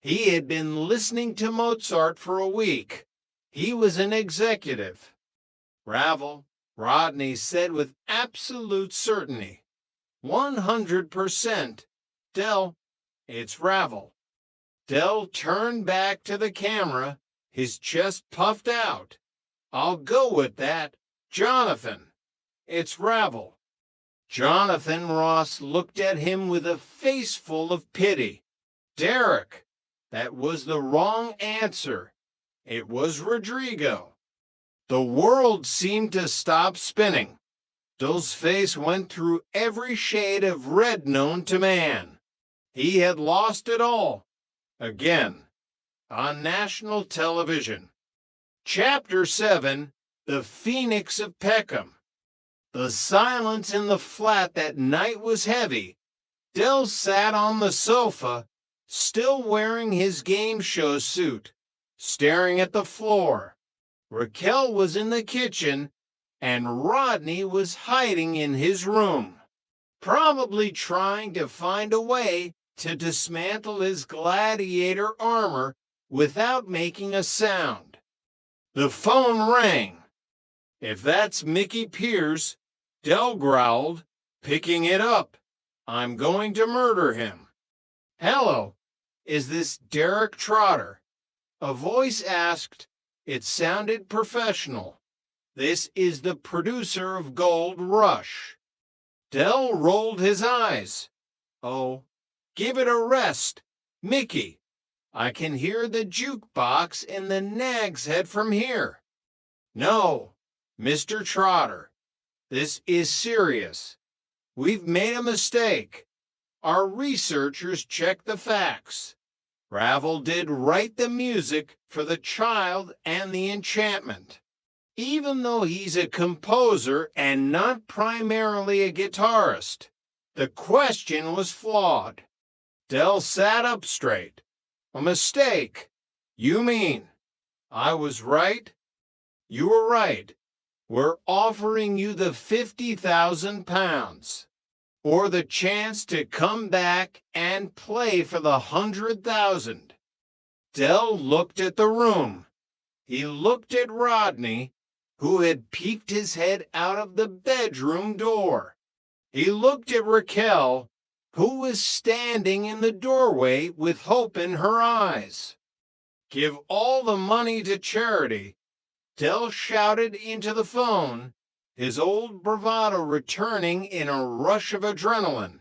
He had been listening to Mozart for a week. He was an executive. Ravel, Rodney said with absolute certainty. 100%. Del, it's Ravel. Del turned back to the camera, his chest puffed out. I'll go with that, Jonathan. It's Ravel. Jonathan Ross looked at him with a face full of pity. Derek, that was the wrong answer. It was Rodrigo. The world seemed to stop spinning. Del's face went through every shade of red known to man. He had lost it all. Again. On national television. Chapter 7, The Phoenix of Peckham. The silence in the flat that night was heavy. Del sat on the sofa, still wearing his game show suit, staring at the floor. Raquel was in the kitchen, and Rodney was hiding in his room, probably trying to find a way to dismantle his gladiator armor without making a sound. The phone rang. If that's Mickey Pierce, Del growled, picking it up. I'm going to murder him. Hello, is this Derek Trotter? A voice asked. It sounded professional. This is the producer of Gold Rush. Del rolled his eyes. Oh, give it a rest, Mickey. I can hear the jukebox in the Nag's Head from here. No, Mr. Trotter. This is serious. We've made a mistake. Our researchers checked the facts. Ravel did write the music for The Child and The Enchantment. Even though he's a composer and not primarily a guitarist, the question was flawed. Del sat up straight. A mistake. You mean? I was right? You were right. We're offering you the 50,000 pounds, or the chance to come back and play for the 100,000. Del looked at the room. He looked at Rodney, who had peeked his head out of the bedroom door. He looked at Raquel, who was standing in the doorway with hope in her eyes. Give all the money to charity. Del shouted into the phone, his old bravado returning in a rush of adrenaline.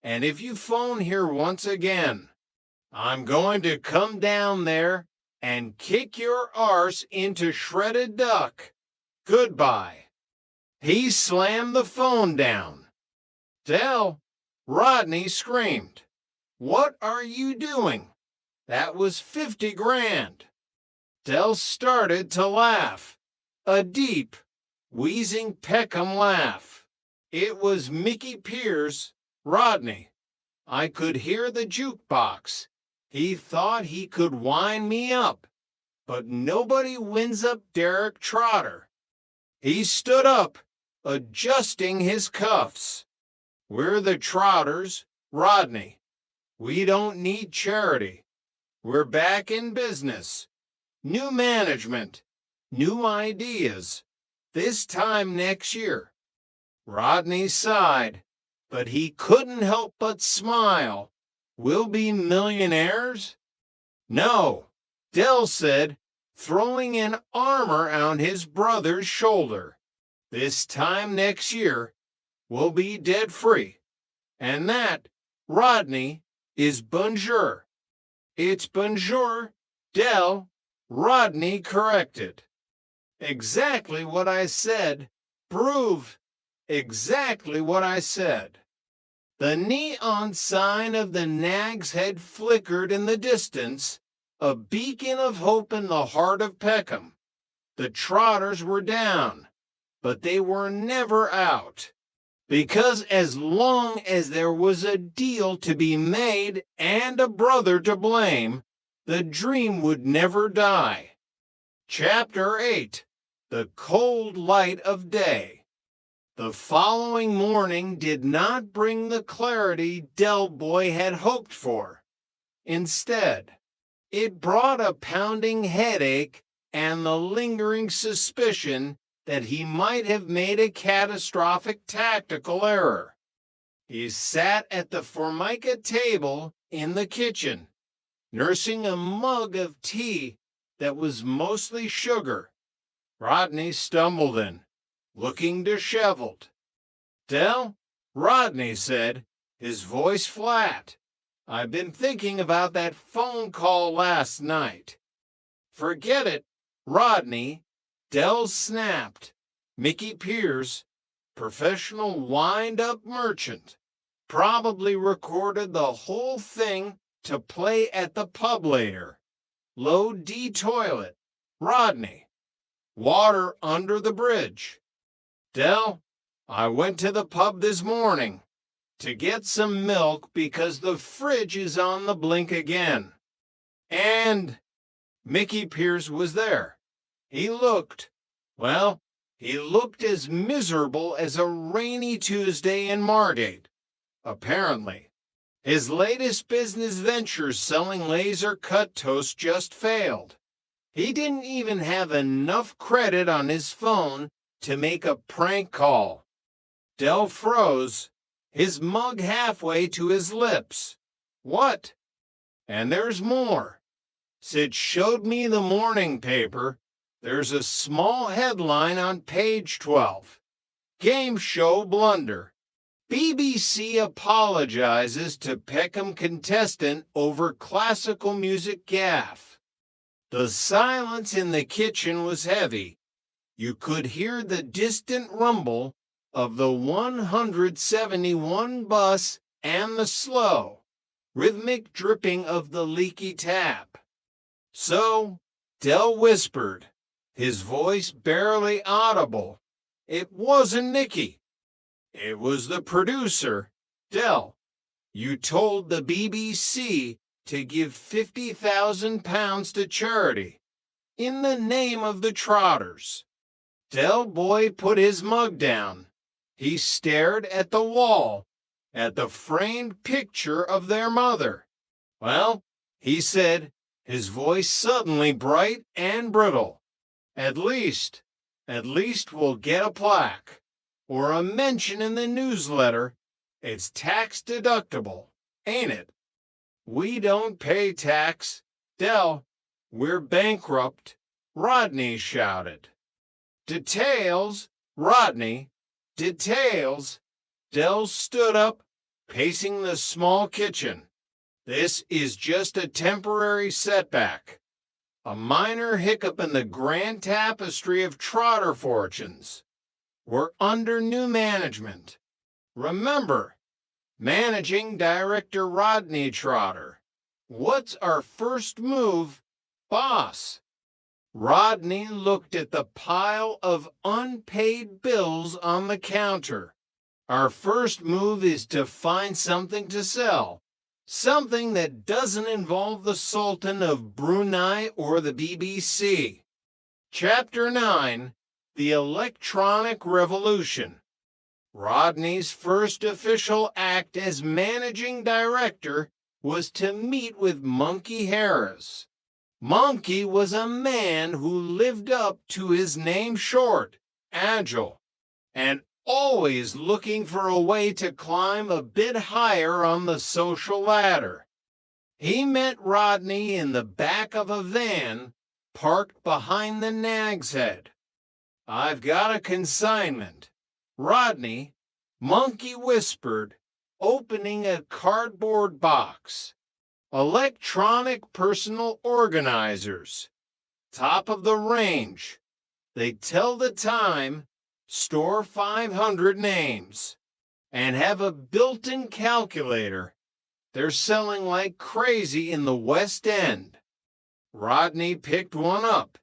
And if you phone here once again, I'm going to come down there and kick your arse into shredded duck. Goodbye. He slammed the phone down. Del, Rodney screamed. What are you doing? That was 50 grand. Del started to laugh, a deep, wheezing Peckham laugh. It was Mickey Pierce, Rodney. I could hear the jukebox. He thought he could wind me up, but nobody winds up Derek Trotter. He stood up, adjusting his cuffs. We're the Trotters, Rodney, we don't need charity. We're back in business. New management, new ideas. This time next year. Rodney sighed, but he couldn't help but smile. We'll be millionaires? No, Dell said, throwing an arm around his brother's shoulder. This time next year, we'll be debt free. And that, Rodney, is bonjour. It's bonjour, Dell, Rodney corrected. Exactly what I said. Prove exactly what I said. The neon sign of the Nag's Head flickered in the distance, a beacon of hope in the heart of Peckham. The Trotters were down, but they were never out. Because as long as there was a deal to be made and a brother to blame, the dream would never die. Chapter 8. The Cold Light of Day. The following morning did not bring the clarity Del Boy had hoped for. Instead, it brought a pounding headache and the lingering suspicion that he might have made a catastrophic tactical error. He sat at the Formica table in the kitchen, nursing a mug of tea that was mostly sugar. Rodney stumbled in, looking disheveled. Del, Rodney said, his voice flat. I've been thinking about that phone call last night. Forget it, Rodney. Dell snapped. Mickey Pierce, professional wind-up merchant, probably recorded the whole thing to play at the pub later. Low D toilet. Rodney. Water under the bridge. Del, I went to the pub this morning to get some milk because the fridge is on the blink again. And Mickey Pierce was there. He looked as miserable as a rainy Tuesday in Margate. Apparently, his latest business venture selling laser-cut toast just failed. He didn't even have enough credit on his phone to make a prank call. Del froze, his mug halfway to his lips. What? And there's more. Sid showed me the morning paper. There's a small headline on page 12. Game show blunder. BBC apologizes to Peckham contestant over classical music gaffe. The silence in the kitchen was heavy. You could hear the distant rumble of the 171 bus and the slow, rhythmic dripping of the leaky tap. So, Del whispered, his voice barely audible. It wasn't Nicky. It was the producer. Del, you told the BBC to give £50,000 to charity in the name of the Trotters. Del Boy put his mug down. He stared at the wall, at the framed picture of their mother. Well, he said, his voice suddenly bright and brittle. At least we'll get a plaque or a mention in the newsletter. It's tax deductible, ain't it? We don't pay tax. Del, we're bankrupt, Rodney shouted. Details, Rodney, details. Del stood up, pacing the small kitchen. This is just a temporary setback. A minor hiccup in the grand tapestry of Trotter fortunes. We're under new management. Remember, Managing Director Rodney Trotter. What's our first move, boss? Rodney looked at the pile of unpaid bills on the counter. Our first move is to find something to sell. Something that doesn't involve the Sultan of Brunei or the BBC. Chapter 9, The Electronic Revolution. Rodney's first official act as managing director was to meet with Monkey Harris. Monkey was a man who lived up to his name short, agile, and always looking for a way to climb a bit higher on the social ladder. He met Rodney in the back of a van parked behind the Nag's Head. "I've got a consignment." "Rodney," Monkey whispered, opening a cardboard box. "Electronic personal organizers. Top of the range. They tell the time, store 500 names, and have a built-in calculator. They're selling like crazy in the West End." Rodney picked one up.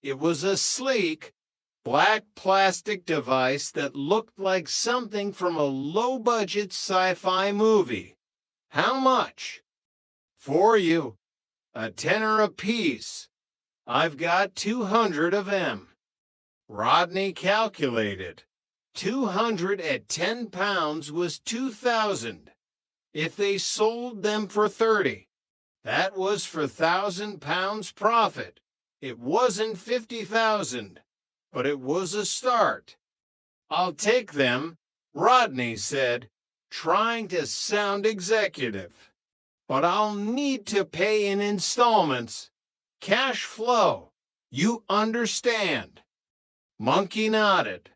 It was a sleek, black plastic device that looked like something from a low-budget sci-fi movie. "How much?" "For you. A tenner apiece. I've got 200 of them." Rodney calculated. 200 at £10 was 2,000. If they sold them for 30, that was for £1,000 profit. It wasn't 50,000, but it was a start. "I'll take them," Rodney said, trying to sound executive. "But I'll need to pay in installments. Cash flow. You understand?" Monkey nodded.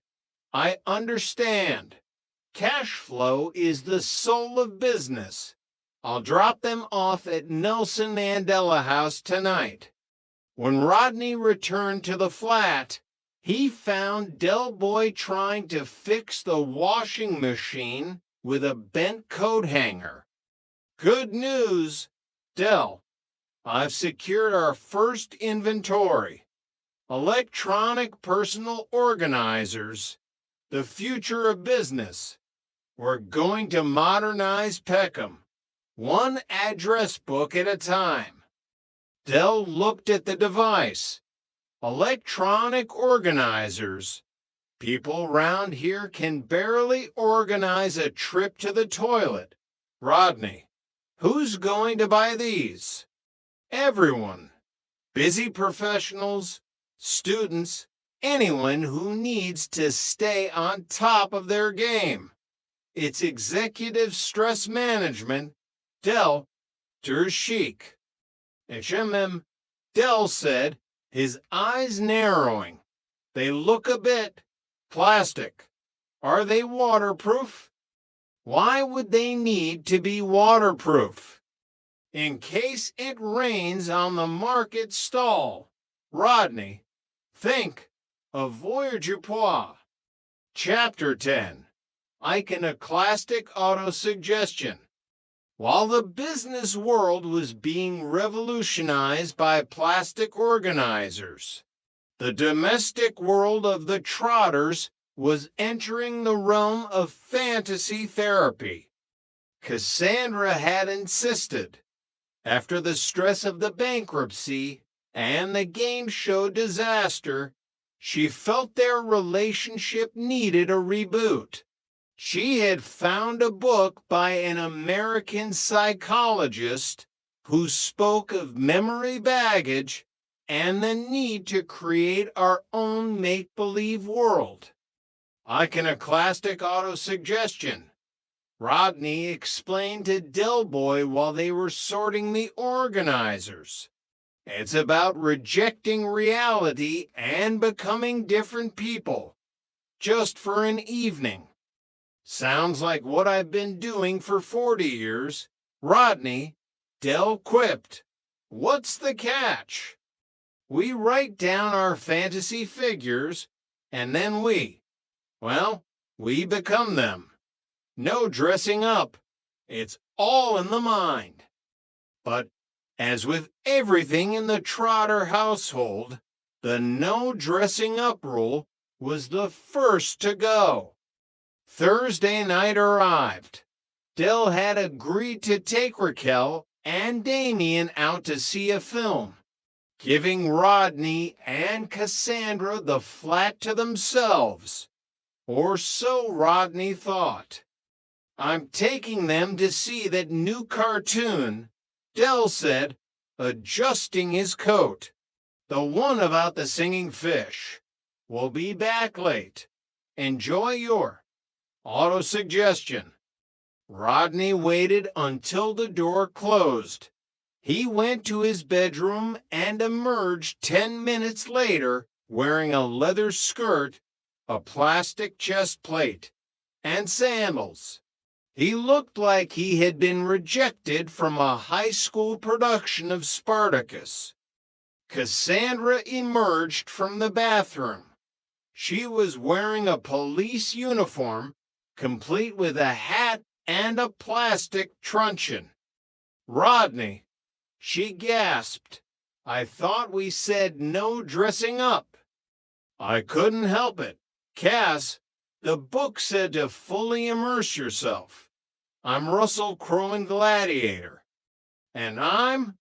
"I understand. Cash flow is the soul of business. I'll drop them off at Nelson Mandela House tonight." When Rodney returned to the flat, he found Del Boy trying to fix the washing machine with a bent coat hanger. "Good news, Del. I've secured our first inventory. Electronic personal organizers. The future of business. We're going to modernize Peckham, one address book at a time." Del looked at the device. "Electronic organizers. People round here can barely organize a trip to the toilet. Rodney, who's going to buy these?" "Everyone. Busy professionals, students, anyone who needs to stay on top of their game. It's executive stress management. Del, der chic." "HMM," Del said, his eyes narrowing. "They look a bit plastic. Are they waterproof?" "Why would they need to be waterproof?" "In case it rains on the market stall. Rodney, think avoirdupois." Chapter 10. Iconoclastic Autosuggestion. While the business world was being revolutionized by plastic organizers, the domestic world of the trotters was entering the realm of fantasy therapy. Cassandra had insisted. After the stress of the bankruptcy and the game show disaster, she felt their relationship needed a reboot. She had found a book by an American psychologist who spoke of memory baggage and the need to create our own make-believe world. Iconoclastic autosuggestion. Rodney explained to Del Boy while they were sorting the organizers. It's about rejecting reality and becoming different people, just for an evening. Sounds like what I've been doing for 40 years. Rodney, Del quipped. What's the catch? We write down our fantasy figures, and then we become them. No dressing up. It's all in the mind. But as with everything in the Trotter household, the no dressing up rule was the first to go. Thursday night arrived. Del had agreed to take Raquel and Damien out to see a film, giving Rodney and Cassandra the flat to themselves. Or so Rodney thought. I'm taking them to see that new cartoon, Dell said, adjusting his coat. The one about the singing fish. We'll be back late. Enjoy your auto-suggestion. Rodney waited until the door closed. He went to his bedroom and emerged 10 minutes later wearing a leather skirt, a plastic chest plate, and sandals. He looked like he had been rejected from a high school production of Spartacus. Cassandra emerged from the bathroom. She was wearing a police uniform, complete with a hat and a plastic truncheon. Rodney, she gasped. I thought we said no dressing up. I couldn't help it. Cass, the book said to fully immerse yourself. I'm Russell Crowe in Gladiator. And I'm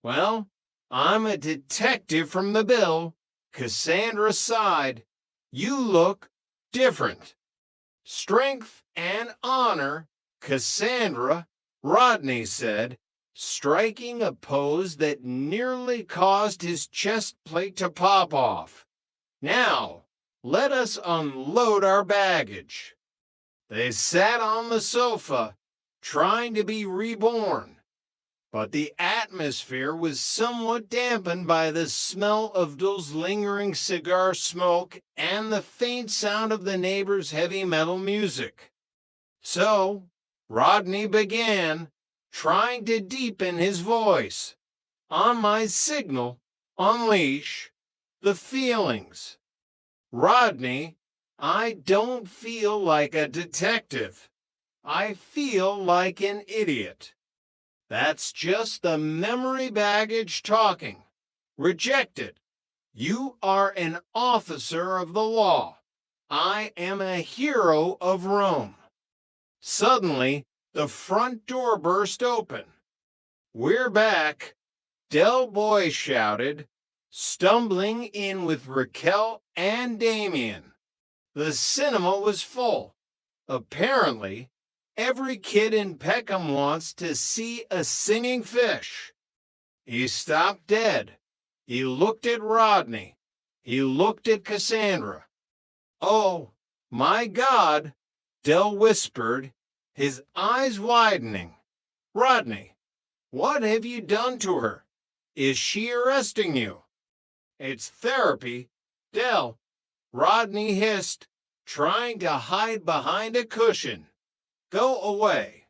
a detective from the Bill. Cassandra sighed. You look different. Strength and honor, Cassandra, Rodney said, striking a pose that nearly caused his chest plate to pop off. Now, let us unload our baggage. They sat on the sofa, trying to be reborn. But the atmosphere was somewhat dampened by the smell of Dill's lingering cigar smoke and the faint sound of the neighbor's heavy metal music. So, Rodney began, trying to deepen his voice. On my signal, unleash the feelings. Rodney, I don't feel like a detective. I feel like an idiot. That's just the memory baggage talking. Reject it. You are an officer of the law. I am a hero of Rome. Suddenly, the front door burst open. We're back, Del Boy shouted, stumbling in with Raquel and Damien. The cinema was full. Apparently, every kid in Peckham wants to see a singing fish. He stopped dead. He looked at Rodney. He looked at Cassandra. Oh, my God, Del whispered, his eyes widening. Rodney, what have you done to her? Is she arresting you? It's therapy, Del, Rodney hissed, trying to hide behind a cushion. Go away.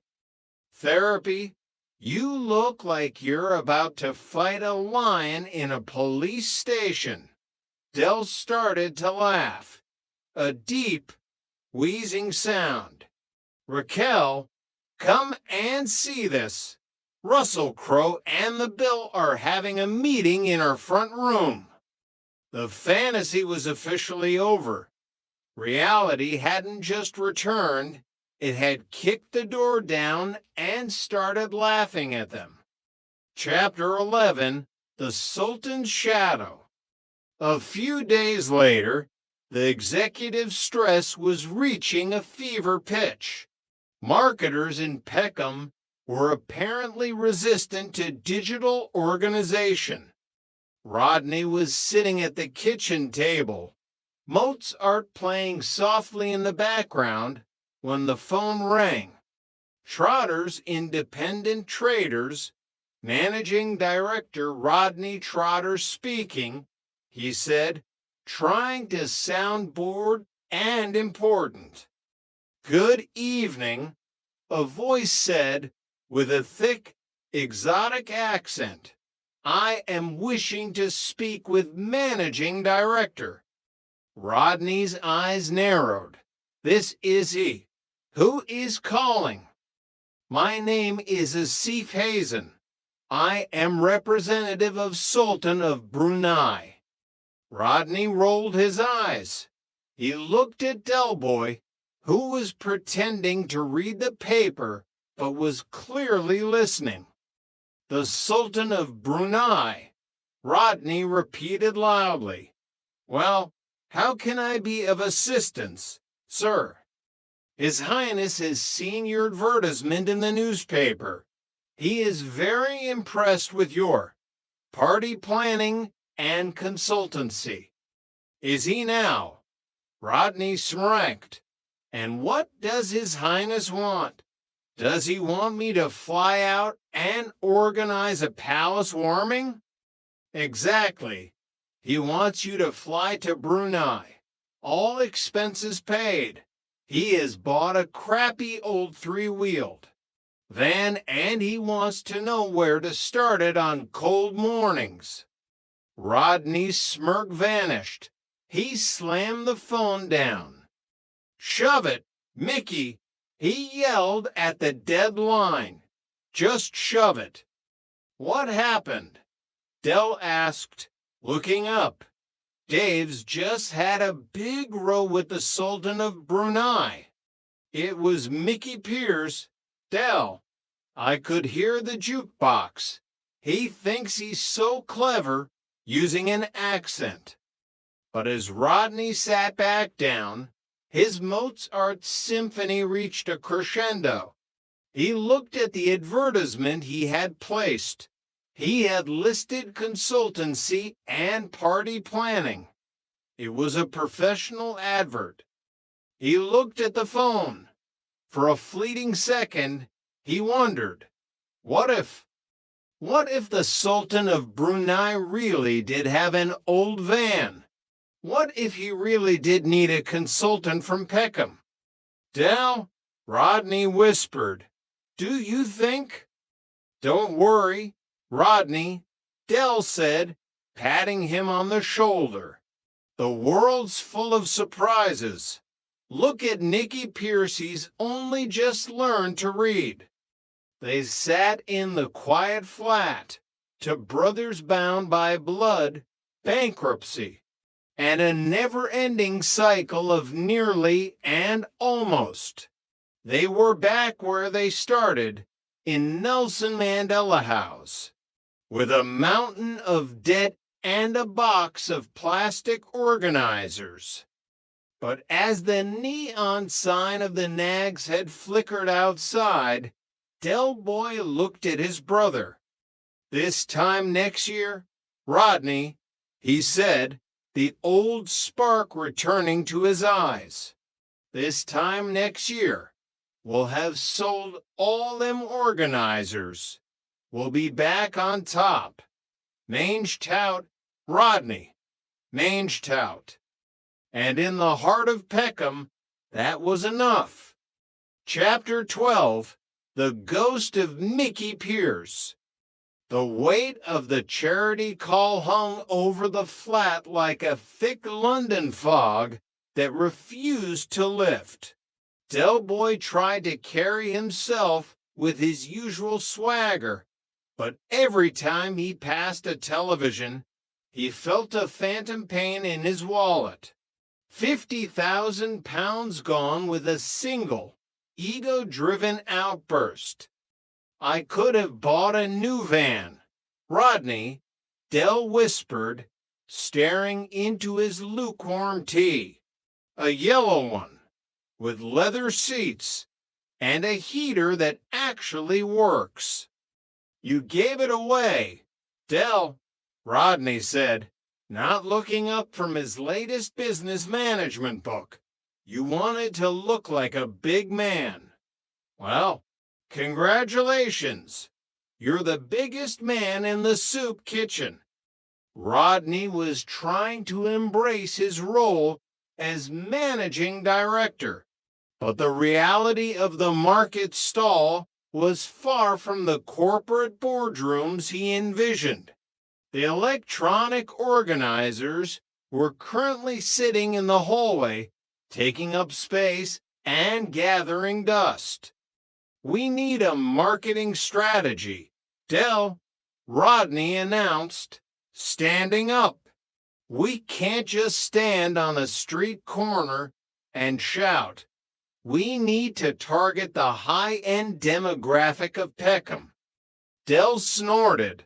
Therapy? You look like you're about to fight a lion in a police station. Del started to laugh. A deep, wheezing sound. Raquel, come and see this. Russell Crowe and the Bill are having a meeting in our front room. The fantasy was officially over. Reality hadn't just returned. It had kicked the door down and started laughing at them. Chapter 11, The Sultan's Shadow. A few days later, the executive stress was reaching a fever pitch. Marketers in Peckham were apparently resistant to digital organization. Rodney was sitting at the kitchen table, Mozart playing softly in the background, when the phone rang. Trotter's Independent Traders, Managing Director Rodney Trotter speaking, he said, trying to sound bored and important. Good evening, a voice said with a thick, exotic accent. I am wishing to speak with Managing Director. Rodney's eyes narrowed. This is he. Who is calling? My name is Asif Hazen. I am representative of Sultan of Brunei. Rodney rolled his eyes. He looked at Delboy, who was pretending to read the paper but was clearly listening. The Sultan of Brunei, Rodney repeated loudly. Well, how can I be of assistance? Sir, His Highness has seen your advertisement in the newspaper. He is very impressed with your party planning and consultancy. Is he now? Rodney smirked. And what does His Highness want? Does he want me to fly out and organize a palace warming? Exactly. He wants you to fly to Brunei. All expenses paid. He has bought a crappy old three-wheeled van, and he wants to know where to start it on cold mornings. Rodney's smirk vanished. He slammed the phone down. Shove it, Mickey, he yelled at the dead line. Just shove it. What happened? Dell asked, looking up. Dave's just had a big row with the Sultan of Brunei. It was Mickey Pierce. Dell, I could hear the jukebox. He thinks he's so clever using an accent. But as Rodney sat back down, his Mozart symphony reached a crescendo. He looked at the advertisement he had placed. He had listed consultancy and party planning. It was a professional advert. He looked at the phone. For a fleeting second, he wondered, what if the Sultan of Brunei really did have an old van? What if he really did need a consultant from Peckham? Dell, Rodney whispered, do you think? Don't worry, Rodney, Dell said, patting him on the shoulder. The world's full of surprises. Look at Nicky Pierce, he's only just learned to read. They sat in the quiet flat to brothers bound by blood, bankruptcy, and a never-ending cycle of nearly and almost. They were back where they started, in Nelson Mandela House, with a mountain of debt and a box of plastic organizers. But as the neon sign of the Nags had flickered outside, Del Boy looked at his brother. This time next year, Rodney, he said, the old spark returning to his eyes. This time next year, we'll have sold all them organizers. We'll be back on top. Mange tout, Rodney, mange tout. And in the heart of Peckham, that was enough. Chapter 12, The Ghost of Mickey Pierce. The weight of the charity call hung over the flat like a thick London fog that refused to lift. Del Boy tried to carry himself with his usual swagger, but every time he passed a television, he felt a phantom pain in his wallet. 50,000 pounds gone with a single, ego-driven outburst. I could have bought a new van. Rodney, Del whispered, staring into his lukewarm tea. A yellow one, with leather seats, and a heater that actually works. You gave it away, Del, Rodney said, not looking up from his latest business management book. You wanted to look like a big man. Well, congratulations. You're the biggest man in the soup kitchen. Rodney was trying to embrace his role as managing director, but the reality of the market stall was far from the corporate boardrooms he envisioned. The electronic organizers were currently sitting in the hallway, taking up space and gathering dust. We need a marketing strategy, Del, Rodney announced, standing up. We can't just stand on a street corner and shout. We need to target the high-end demographic of Peckham. Del snorted.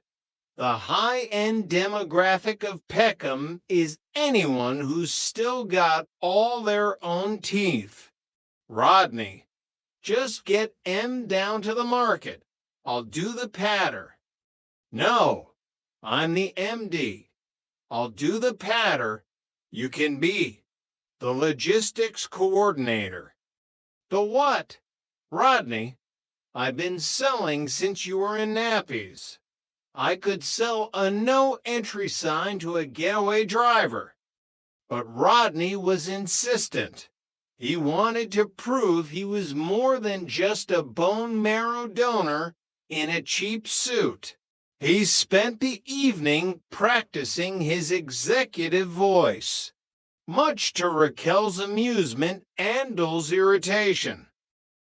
The high-end demographic of Peckham is anyone who's still got all their own teeth. Rodney, just get M down to the market. I'll do the patter. No, I'm the MD. I'll do the patter. You can be the logistics coordinator. The what? Rodney, I've been selling since you were in nappies. I could sell a no-entry sign to a getaway driver. But Rodney was insistent. He wanted to prove he was more than just a bone marrow donor in a cheap suit. He spent the evening practicing his executive voice, much to Raquel's amusement and Dul's irritation.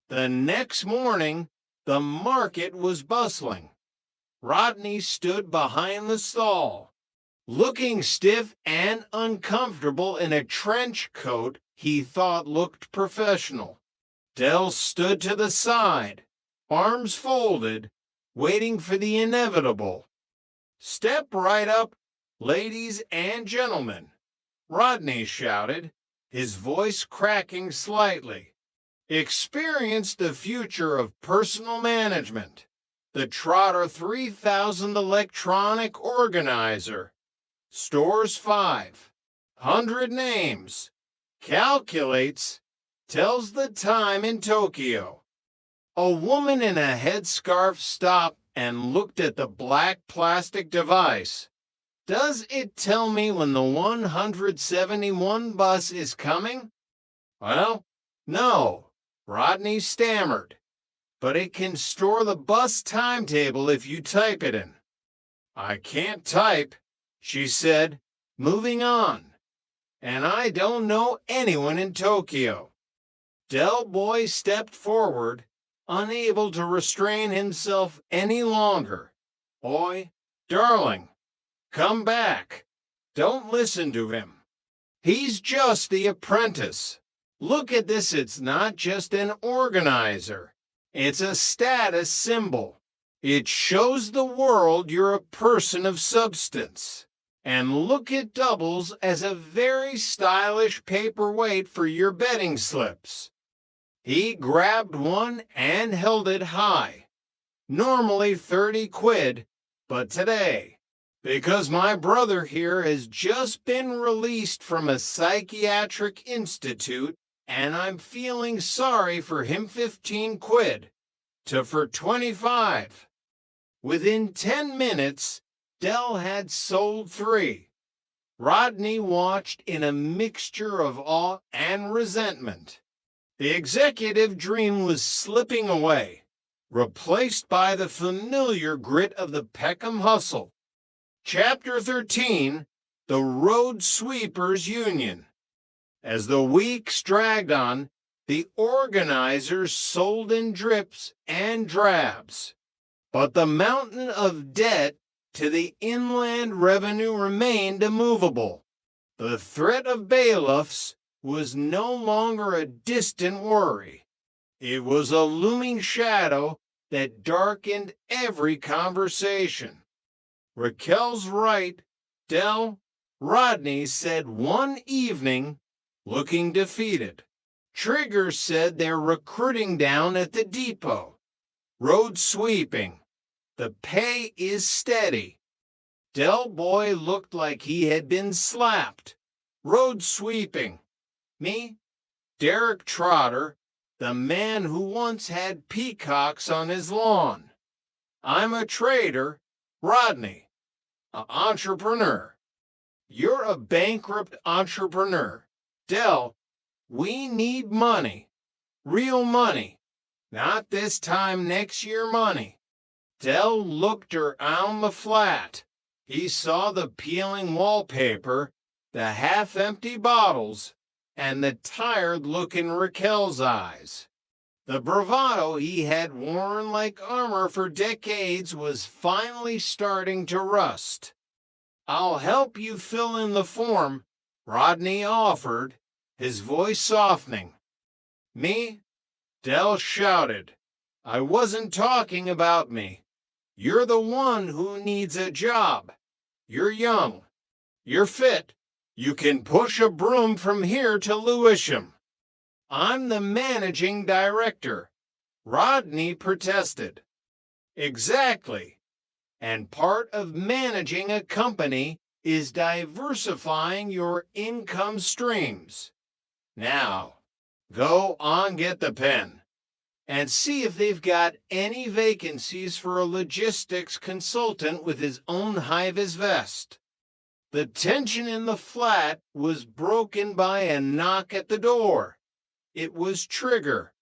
The next morning, the market was bustling. Rodney stood behind the stall, looking stiff and uncomfortable in a trench coat he thought looked professional. Del stood to the side, arms folded, waiting for the inevitable. "Step right up, ladies and gentlemen," Rodney shouted, his voice cracking slightly. "Experience the future of personal management. The Trotter 3000 electronic organizer. Stores 500 names. Calculates, tells the time in Tokyo." A woman in a headscarf stopped and looked at the black plastic device. "Does it tell me when the 171 bus is coming?" "Well, no," Rodney stammered. "But it can store the bus timetable if you type it in." "I can't type," she said, moving on. "And I don't know anyone in Tokyo." Del Boy stepped forward, unable to restrain himself any longer. "Oi, darling, come back. Don't listen to him. He's just the apprentice. Look at this, it's not just an organizer. It's a status symbol. It shows the world you're a person of substance. And look at doubles as a very stylish paperweight for your betting slips." He grabbed one and held it high. "Normally 30 quid, but today, because my brother here has just been released from a psychiatric institute, and I'm feeling sorry for him, 15 quid, for 25. Within 10 minutes, Del had sold 3. Rodney watched in a mixture of awe and resentment. The executive dream was slipping away, replaced by the familiar grit of the Peckham hustle. Chapter 13, The Road Sweepers Union. As the weeks dragged on, the organizers sold in drips and drabs. But the mountain of debt to the inland revenue remained immovable. The threat of bailiffs was no longer a distant worry. It was a looming shadow that darkened every conversation. "Raquel's right, Del," Rodney said one evening, looking defeated. "Trigger said they're recruiting down at the depot. Road sweeping. The pay is steady." Del Boy looked like he had been slapped. "Road sweeping. Me, Derek Trotter, the man who once had peacocks on his lawn. I'm a trader, Rodney, an entrepreneur. You're a bankrupt entrepreneur. Del, we need money, real money, not this time next year money." Del looked around the flat. He saw the peeling wallpaper, the half-empty bottles, and the tired look in Raquel's eyes. The bravado he had worn like armor for decades was finally starting to rust. "I'll help you fill in the form," Rodney offered, his voice softening. "Me?" Del shouted. "I wasn't talking about me. You're the one who needs a job. You're young. You're fit. You can push a broom from here to Lewisham. I'm the managing director. Rodney protested. Exactly. And part of managing a company is diversifying your income streams. Now, go on, get the pen, and see if they've got any vacancies for a logistics consultant with his own high-vis vest. The tension in the flat was broken by a knock at the door. It was Trigger.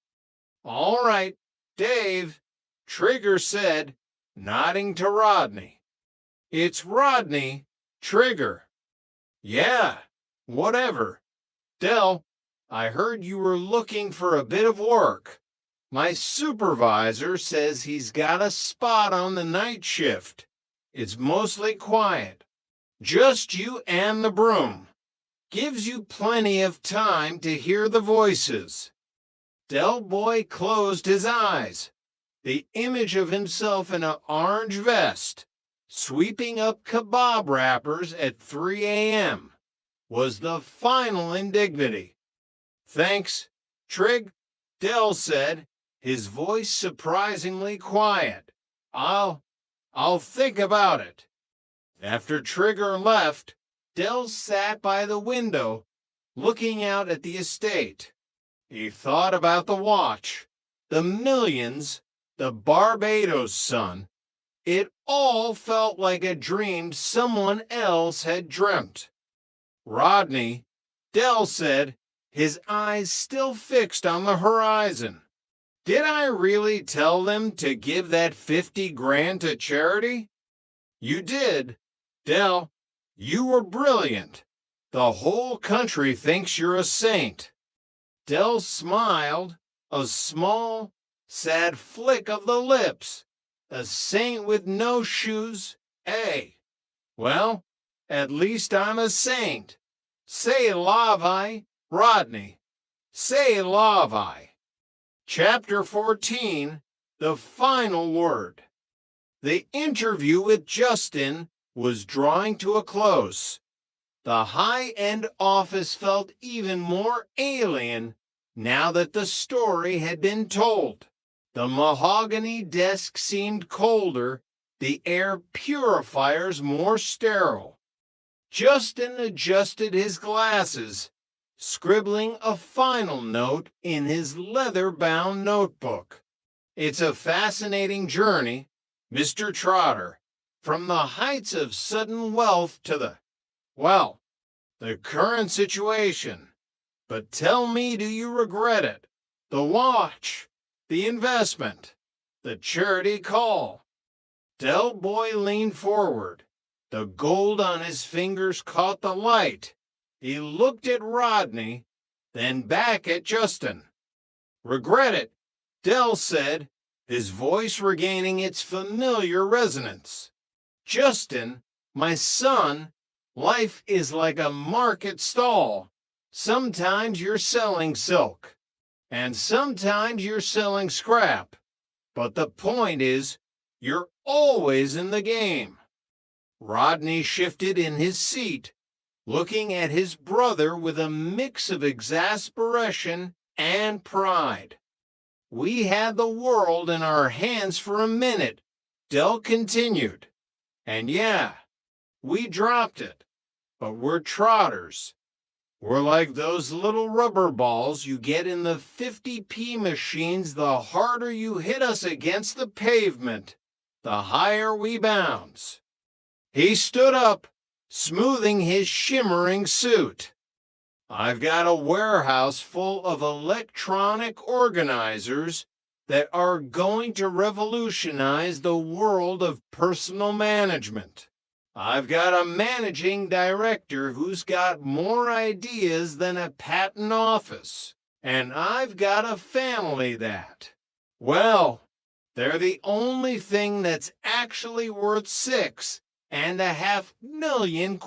All right, Dave, Trigger said, nodding to Rodney. It's Rodney, Trigger. Yeah, whatever. Del, I heard you were looking for a bit of work. My supervisor says he's got a spot on the night shift. It's mostly quiet. Just you and the broom. Gives you plenty of time to hear the voices. Del Boy closed his eyes. The image of himself in an orange vest, sweeping up kebab wrappers at 3 a.m., was the final indignity. Thanks, Trig, Del said, his voice surprisingly quiet. I'll think about it. After Trigger left, Del sat by the window, looking out at the estate. He thought about the watch, the millions, the Barbados sun. It all felt like a dream someone else had dreamt. Rodney, Del said, his eyes still fixed on the horizon. Did I really tell them to give that 50 grand to charity? You did. Del, you were brilliant. The whole country thinks you're a saint. Del smiled, a small, sad flick of the lips. A saint with no shoes, eh? Well, at least I'm a saint. Say lavi, Rodney. Say lavi. Chapter 14, the final word. The interview with Justin was drawing to a close. The high-end office felt even more alien now that the story had been told. The mahogany desk seemed colder, the air purifiers more sterile. Justin adjusted his glasses, scribbling a final note in his leather-bound notebook. It's a fascinating journey, Mr. Trotter, from the heights of sudden wealth to the current situation. But tell me, do you regret it? The watch, the investment, the charity call. Del Boy leaned forward. The gold on his fingers caught the light. He looked at Rodney, then back at Justin. Regret it, Del said, his voice regaining its familiar resonance. Justin, my son, life is like a market stall. Sometimes you're selling silk, and sometimes you're selling scrap. But the point is, you're always in the game. Rodney shifted in his seat, looking at his brother with a mix of exasperation and pride. We had the world in our hands for a minute, Del continued. And yeah, we dropped it, but we're trotters. We're like those little rubber balls you get in the 50p machines. The harder you hit us against the pavement, the higher we bounce. He stood up, smoothing his shimmering suit. I've got a warehouse full of electronic organizers that are going to revolutionize the world of personal management. I've got a managing director who's got more ideas than a patent office. And I've got a family that, well, they're the only thing that's actually worth $6.5 million.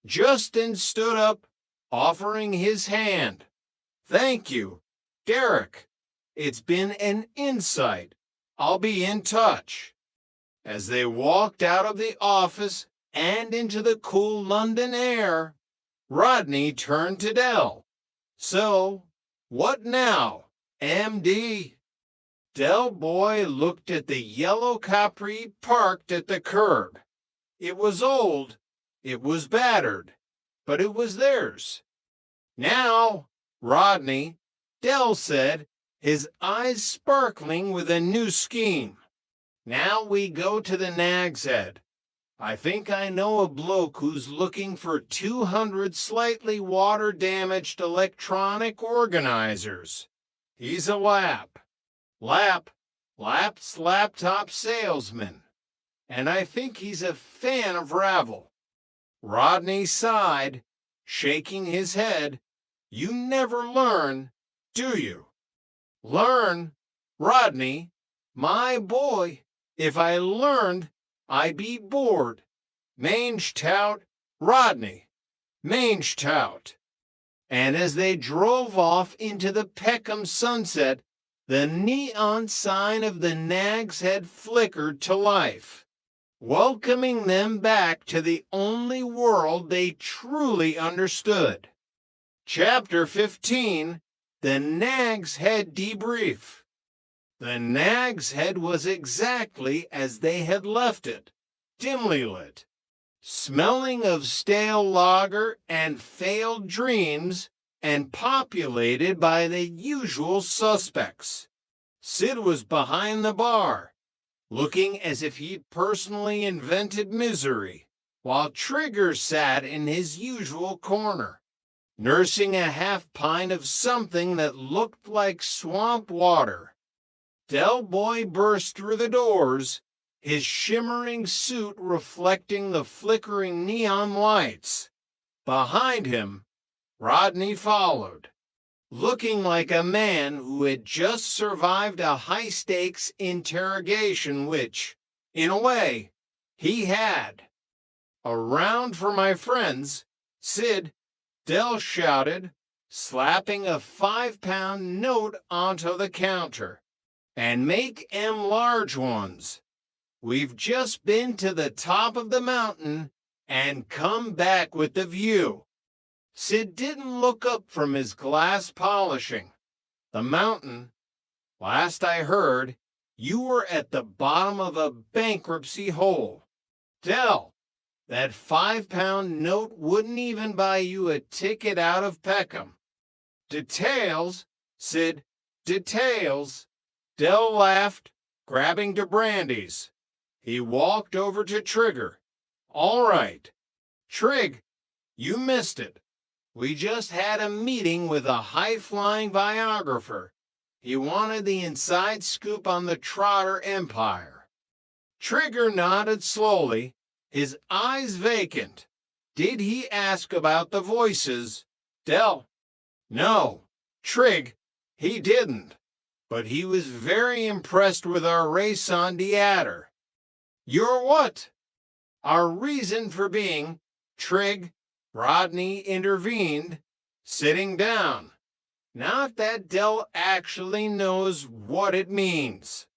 Justin stood up, offering his hand. Thank you, Derek. It's been an insight. I'll be in touch. As they walked out of the office and into the cool London air, Rodney turned to Del. So, what now, MD? Del Boy looked at the yellow Capri parked at the curb. It was old, it was battered, but it was theirs. Now, Rodney, Del said, his eyes sparkling with a new scheme. Now we go to the Nag's Head. I think I know a bloke who's looking for 200 slightly water-damaged electronic organizers. He's a Lap's laptop salesman, and I think he's a fan of Ravel. Rodney sighed, shaking his head. You never learn, do you? Learn? Rodney, my boy, if I learned, I'd be bored. Mange tout, Rodney, mange tout. And as they drove off into the Peckham sunset, the neon sign of the Nag's Head flickered to life, welcoming them back to the only world they truly understood. Chapter 15, The Nag's Head Debrief. The Nag's Head was exactly as they had left it, dimly lit, smelling of stale lager and failed dreams, and populated by the usual suspects. Sid was behind the bar, looking as if he'd personally invented misery, while Trigger sat in his usual corner, nursing a half pint of something that looked like swamp water. Del Boy burst through the doors, his shimmering suit reflecting the flickering neon lights. Behind him, Rodney followed, looking like a man who had just survived a high-stakes interrogation which, in a way, he had. A round for my friends, Sid, Del shouted, slapping a 5-pound note onto the counter. And make 'em large ones. We've just been to the top of the mountain and come back with the view. Sid didn't look up from his glass polishing. The mountain, last I heard, you were at the bottom of a bankruptcy hole. Del, that 5-pound note wouldn't even buy you a ticket out of Peckham. Details, Sid, details. Del laughed, grabbing to brandies. He walked over to Trigger. All right. Trig, you missed it. We just had a meeting with a high-flying biographer. He wanted the inside scoop on the Trotter Empire. Trigger nodded slowly, his eyes vacant. Did he ask about the voices? Del, no. Trig, he didn't. But he was very impressed with our raison d'etre. Your what? Our reason for being, Trig, Rodney intervened, sitting down. Not that Del actually knows what it means.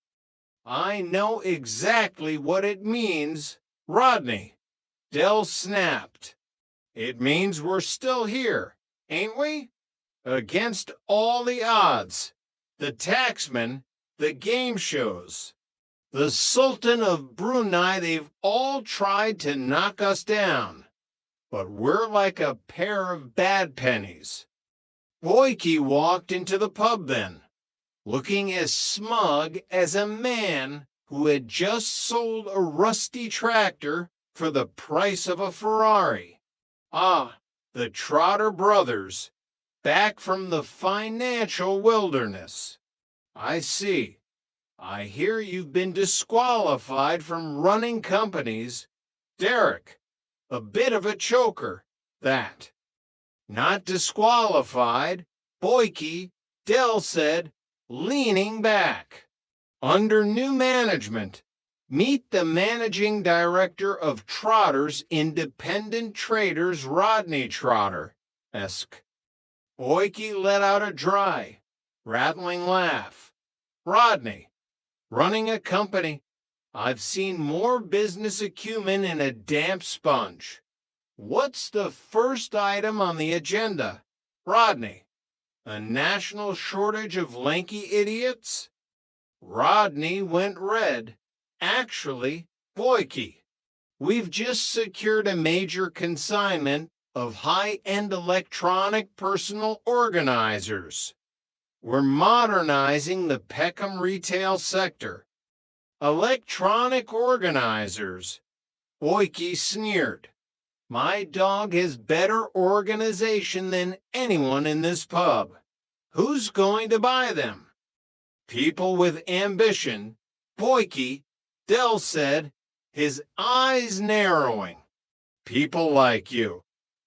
I know exactly what it means, Rodney. Del snapped. It means we're still here, ain't we? Against all the odds. The taxman, the game shows, the Sultan of Brunei, they've all tried to knock us down. But we're like a pair of bad pennies. Boyke walked into the pub then, looking as smug as a man who had just sold a rusty tractor for the price of a Ferrari. Ah, the Trotter brothers, back from the financial wilderness. I see. I hear you've been disqualified from running companies. Derek, a bit of a choker, that. Not disqualified, Boyke, Del said, leaning back. Under new management, meet the managing director of Trotter's Independent Traders, Rodney Trotter, esque. Boyke let out a dry, rattling laugh. Rodney, running a company, I've seen more business acumen in a damp sponge. What's the first item on the agenda? Rodney, a national shortage of lanky idiots? Rodney went red. Actually, Boyke. We've just secured a major consignment of high-end electronic personal organizers. We're modernizing the Peckham retail sector. Electronic organizers. Boyke sneered. My dog has better organization than anyone in this pub. Who's going to buy them? People with ambition. Boyke, Dell said, his eyes narrowing. People like you.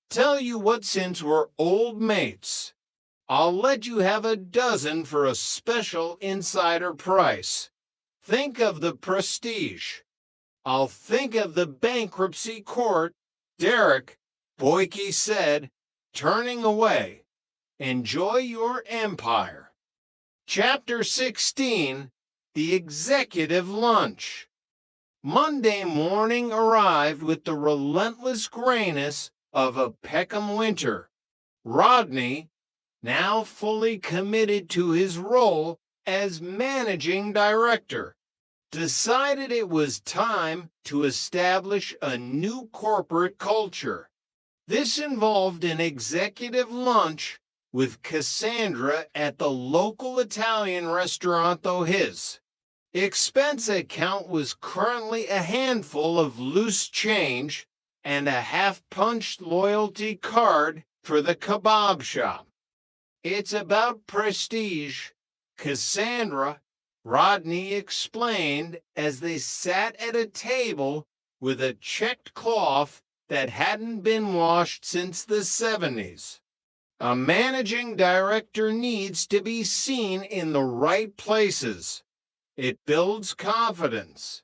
Tell you what, since we're old mates, I'll let you have a dozen for a special insider price. Think of the prestige. I'll think of the bankruptcy court. Derek, Boyke said, turning away. Enjoy your empire. Chapter 16, The Executive Lunch. Monday morning arrived with the relentless grayness of a Peckham winter. Rodney, now fully committed to his role as managing director, decided it was time to establish a new corporate culture. This involved an executive lunch with Cassandra at the local Italian restaurant, though his expense account was currently a handful of loose change and a half-punched loyalty card for the kebab shop. It's about prestige, Cassandra, Rodney explained as they sat at a table with a checked cloth that hadn't been washed since the 70s. A managing director needs to be seen in the right places. It builds confidence.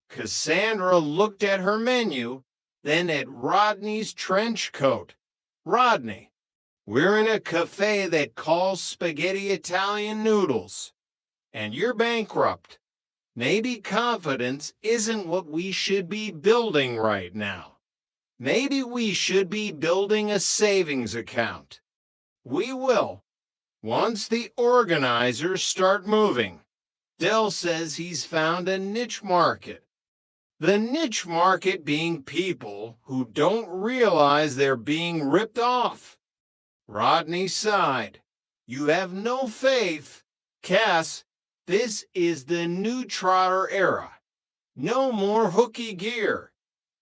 Cassandra looked at her menu, then at Rodney's trench coat. Rodney, we're in a cafe that calls spaghetti Italian noodles, and you're bankrupt. Maybe confidence isn't what we should be building right now. Maybe we should be building a savings account. We will, once the organizers start moving. Dell says he's found a niche market. The niche market being people who don't realize they're being ripped off. Rodney sighed. You have no faith. Cass, this is the new Trotter era. No more hooky gear.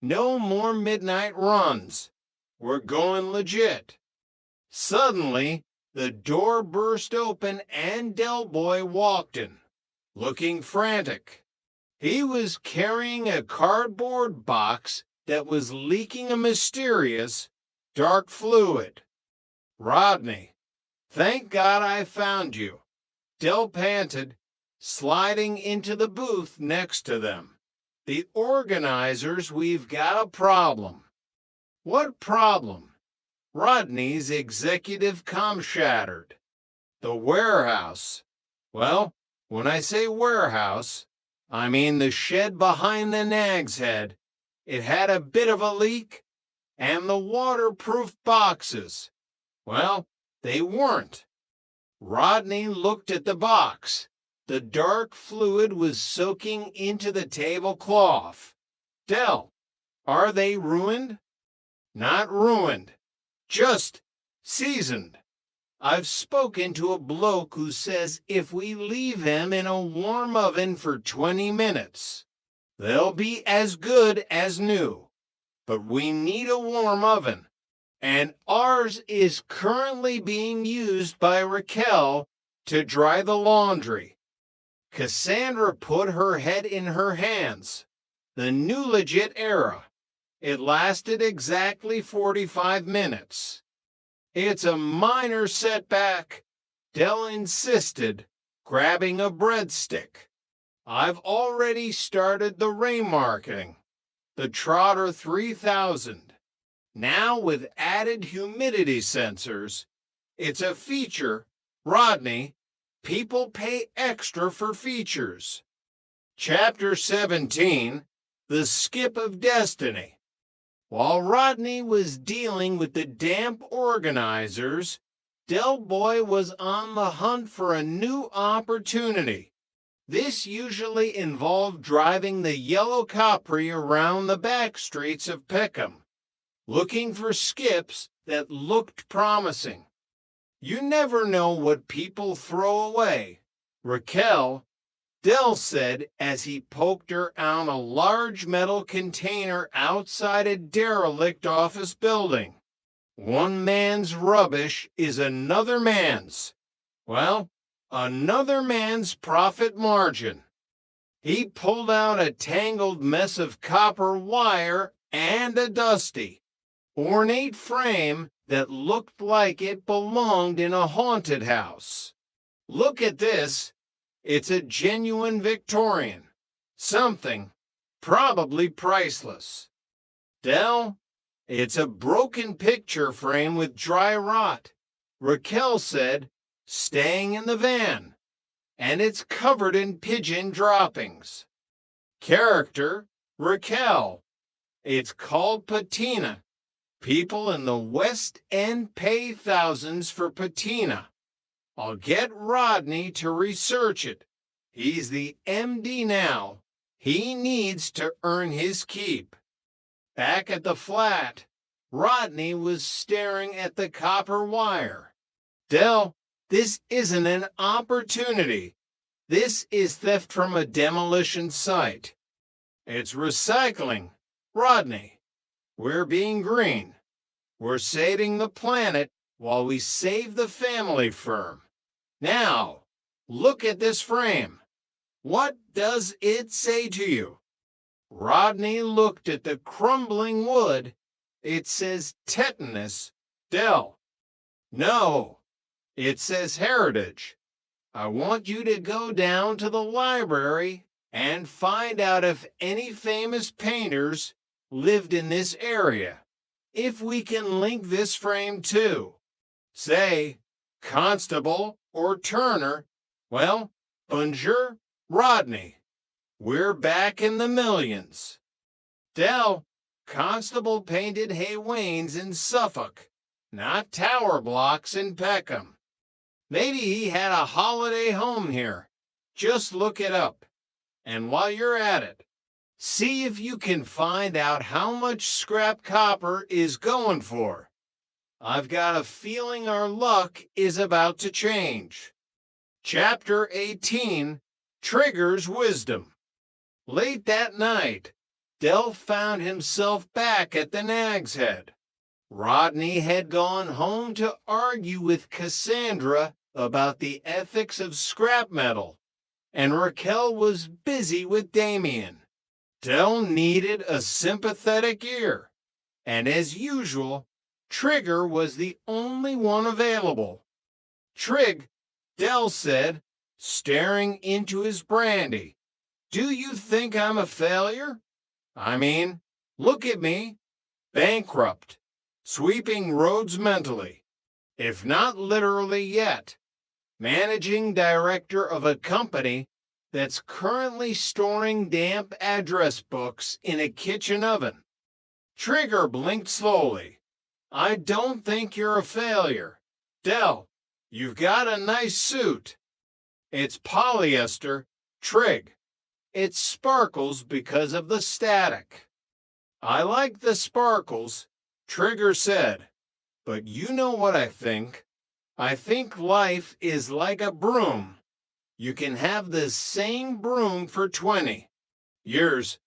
No more midnight runs. We're going legit. Suddenly, the door burst open and Del Boy walked in, looking frantic. He was carrying a cardboard box that was leaking a mysterious, dark fluid. Rodney, thank God I found you. Del panted, sliding into the booth next to them. The organizers, we've got a problem. What problem? Rodney's executive comm shattered. The warehouse. Well, when I say warehouse, I mean the shed behind the nag's head. It had a bit of a leak, and the waterproof boxes. Well, they weren't. Rodney looked at the box. The dark fluid was soaking into the tablecloth. Del, are they ruined? Not ruined, just seasoned. I've spoken to a bloke who says if we leave him in a warm oven for 20 minutes, they'll be as good as new. But we need a warm oven, and ours is currently being used by Raquel to dry the laundry. Cassandra put her head in her hands. The new legit era. It lasted exactly 45 minutes. It's a minor setback, Del insisted, grabbing a breadstick. I've already started the remarketing. The Trotter 3000. Now with added humidity sensors. It's a feature, Rodney. People pay extra for features. Chapter 17, The Skip of Destiny. While Rodney was dealing with the damp organizers, Del Boy was on the hunt for a new opportunity. This usually involved driving the yellow Capri around the back streets of Peckham, looking for skips that looked promising. You never know what people throw away. Raquel, Del said as he poked her out a large metal container outside a derelict office building. One man's rubbish is another man's. Well, another man's profit margin. He pulled out a tangled mess of copper wire and a dusty, ornate frame that looked like it belonged in a haunted house. Look at this. It's a genuine Victorian. Something, probably priceless. Del, it's a broken picture frame with dry rot, Raquel said, staying in the van, and it's covered in pigeon droppings. Character, Raquel. It's called patina. People in the West End pay thousands for patina. I'll get Rodney to research it. He's the MD now. He needs to earn his keep. Back at the flat, Rodney was staring at the copper wire. Del, this isn't an opportunity. This is theft from a demolition site. It's recycling. Rodney, we're being green. We're saving the planet while we save the family firm. Now, look at this frame. What does it say to you? Rodney looked at the crumbling wood. It says tetanus, Del. No, it says heritage. I want you to go down to the library and find out if any famous painters lived in this area. If we can link this frame to, say, Constable or Turner, well, bonjour, Rodney. We're back in the millions. Del, Constable painted Haywains in Suffolk, not tower blocks in Peckham. Maybe he had a holiday home here. Just look it up. And while you're at it, see if you can find out how much scrap copper is going for. I've got a feeling our luck is about to change. Chapter 18, Trigger's Wisdom. Late that night, Del found himself back at the Nag's Head. Rodney had gone home to argue with Cassandra about the ethics of scrap metal, and Raquel was busy with Damien. Del needed a sympathetic ear, and as usual, Trigger was the only one available. Trig, Del said, staring into his brandy. Do you think I'm a failure? I mean, look at me. Bankrupt. Sweeping roads mentally. If not literally yet. Managing director of a company that's currently storing damp address books in a kitchen oven. Trigger blinked slowly. I don't think you're a failure. Del, you've got a nice suit. It's polyester, Trig. It sparkles because of the static. I like the sparkles, Trigger said. But you know what I think? I think life is like a broom. You can have the same broom for 20 years.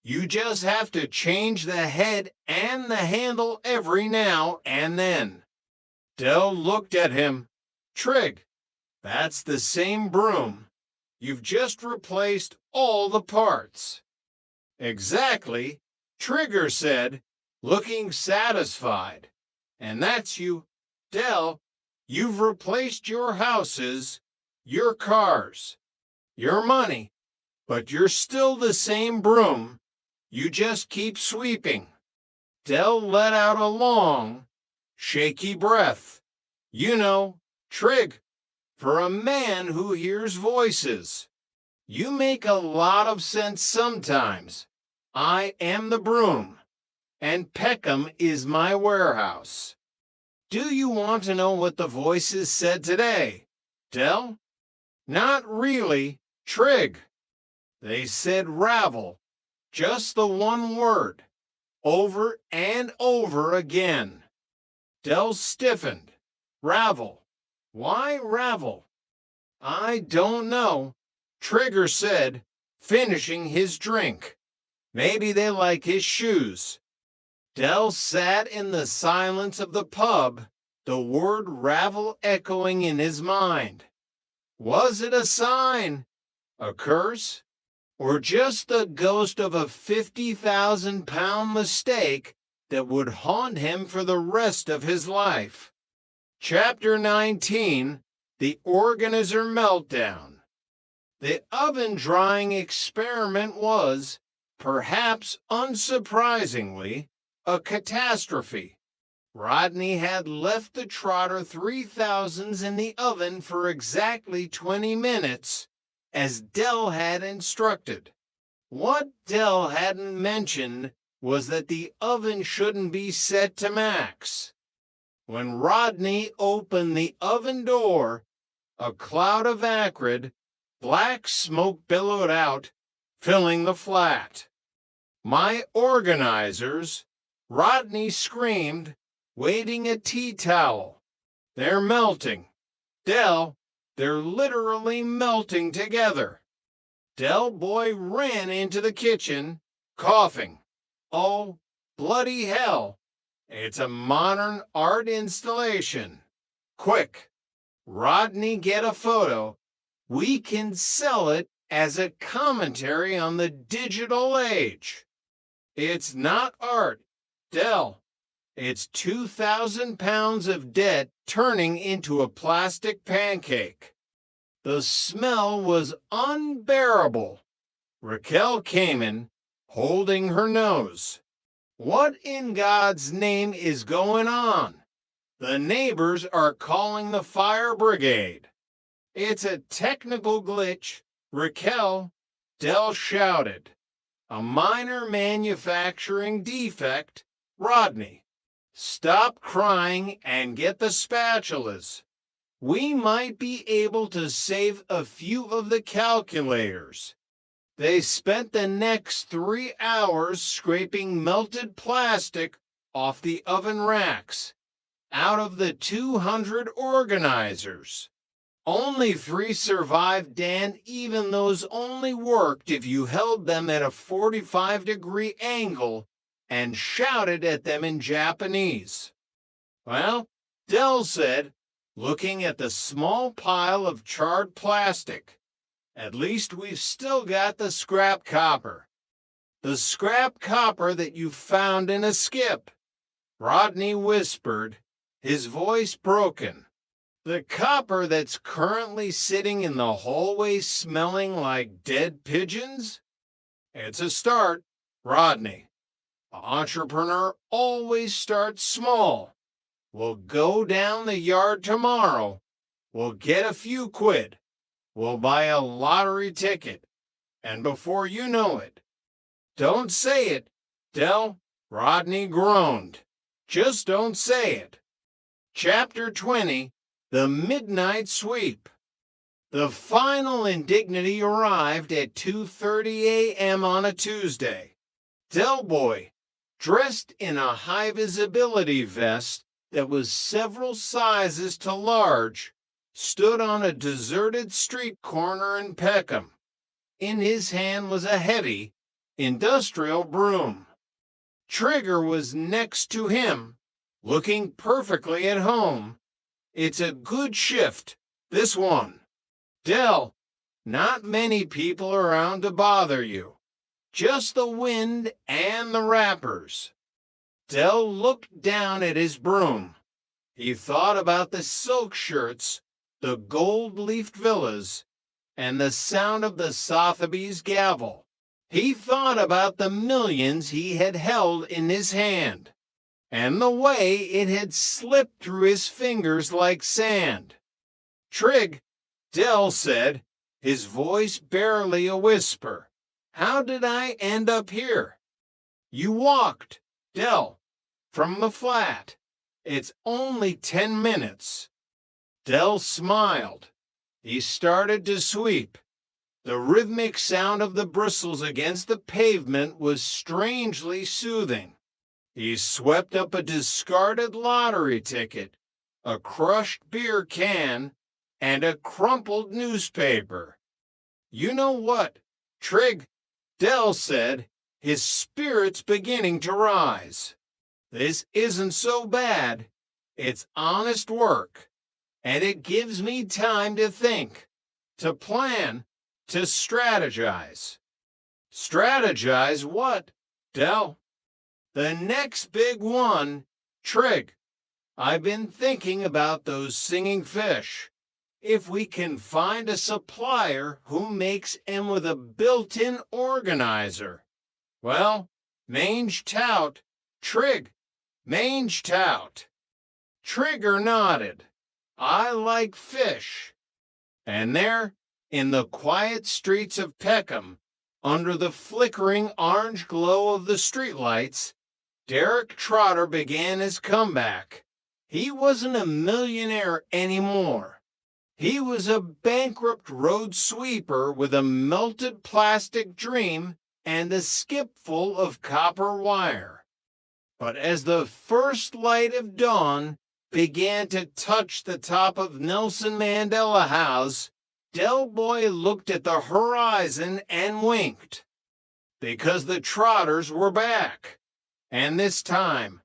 You just have to change the head and the handle every now and then. Del looked at him. Trig, that's the same broom. You've just replaced all the parts. Exactly, Trigger said, looking satisfied. And that's you. Del, you've replaced your houses, your cars, your money, but you're still the same broom. You just keep sweeping. Del let out a long, shaky breath. You know, Trig, for a man who hears voices. You make a lot of sense sometimes. I am the broom. and Peckham is my warehouse. Do you want to know what the voices said today, Del? Not really, Trig. They said ravel, just the one word, over and over again. Del stiffened. Ravel. Why ravel? I don't know, Trigger said, finishing his drink. Maybe they like his shoes. Del sat in the silence of the pub, the word ravel echoing in his mind. Was it a sign, a curse, or just the ghost of a 50,000-pound mistake that would haunt him for the rest of his life? Chapter 19, The Organizer Meltdown. The oven drying experiment was, perhaps unsurprisingly, a catastrophe. Rodney had left the Trotter 3000s in the oven for exactly 20 minutes, as Del had instructed. What Del hadn't mentioned was that the oven shouldn't be set to max. When Rodney opened the oven door, a cloud of acrid, black smoke billowed out, filling the flat. My organizers, Rodney screamed, waving a tea towel. They're melting. Del, they're literally melting together. Del Boy ran into the kitchen, coughing. Oh, bloody hell. It's a modern art installation. Quick, Rodney, get a photo. We can sell it as a commentary on the digital age. It's not art, Del. It's 2,000 pounds of debt turning into a plastic pancake. The smell was unbearable. Raquel came in, holding her nose. What in God's name is going on? The neighbors are calling the fire brigade. It's a technical glitch, Raquel, Del shouted. A minor manufacturing defect, Rodney. Stop crying and get the spatulas. We might be able to save a few of the calculators. They spent the next 3 hours scraping melted plastic off the oven racks, out of the 200 organizers. Only 3 survived, and even those only worked if you held them at a 45-degree angle and shouted at them in Japanese. Well, Del said, looking at the small pile of charred plastic, at least we've still got the scrap copper. The scrap copper that you found in a skip, Rodney whispered, his voice broken. The copper that's currently sitting in the hallway smelling like dead pigeons? It's a start, Rodney. An entrepreneur always starts small. We'll go down the yard tomorrow. We'll get a few quid. We'll buy a lottery ticket. And before you know it, don't say it, Del, Rodney groaned. Just don't say it. Chapter 20, The Midnight Sweep. The final indignity arrived at 2:30 a.m. on a Tuesday. Del Boy, dressed in a high-visibility vest that was several sizes too large, stood on a deserted street corner in Peckham. In his hand was a heavy, industrial broom. Trigger was next to him, looking perfectly at home. It's a good shift, this one. Del, not many people around to bother you. Just the wind and the wrappers. Del looked down at his broom. He thought about the silk shirts, the gold-leafed villas, and the sound of the Sotheby's gavel. He thought about the millions he had held in his hand, and the way it had slipped through his fingers like sand. Trig, Del said, his voice barely a whisper. How did I end up here? You walked, Del, from the flat. It's only 10 minutes. Del smiled. He started to sweep. The rhythmic sound of the bristles against the pavement was strangely soothing. He swept up a discarded lottery ticket, a crushed beer can, and a crumpled newspaper. You know what, Trig, Del said, his spirits beginning to rise. This isn't so bad. It's honest work, and it gives me time to think, to plan, to strategize. Strategize what, Del? The next big one, Trig. I've been thinking about those singing fish. If we can find a supplier who makes 'em with a built-in organizer. Well, mange tout, Trig, mange tout. Trigger nodded. I like fish. And there, in the quiet streets of Peckham, under the flickering orange glow of the streetlights, Derek Trotter began his comeback. He wasn't a millionaire anymore. He was a bankrupt road sweeper with a melted plastic dream and a skipful of copper wire. But as the first light of dawn began to touch the top of Nelson Mandela House, Del Boy looked at the horizon and winked. Because the Trotters were back. And this time,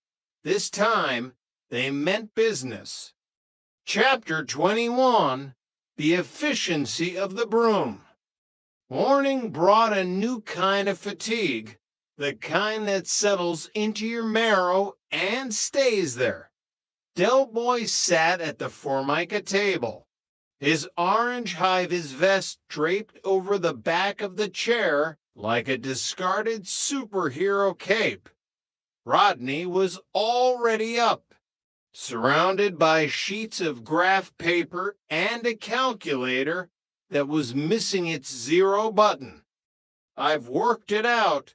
they meant business. Chapter 21, The Efficiency of the Broom. Morning brought a new kind of fatigue, the kind that settles into your marrow and stays there. Del Boy sat at the Formica table, his orange high-vis vest draped over the back of the chair like a discarded superhero cape. Rodney was already up, surrounded by sheets of graph paper and a calculator that was missing its zero button. I've worked it out,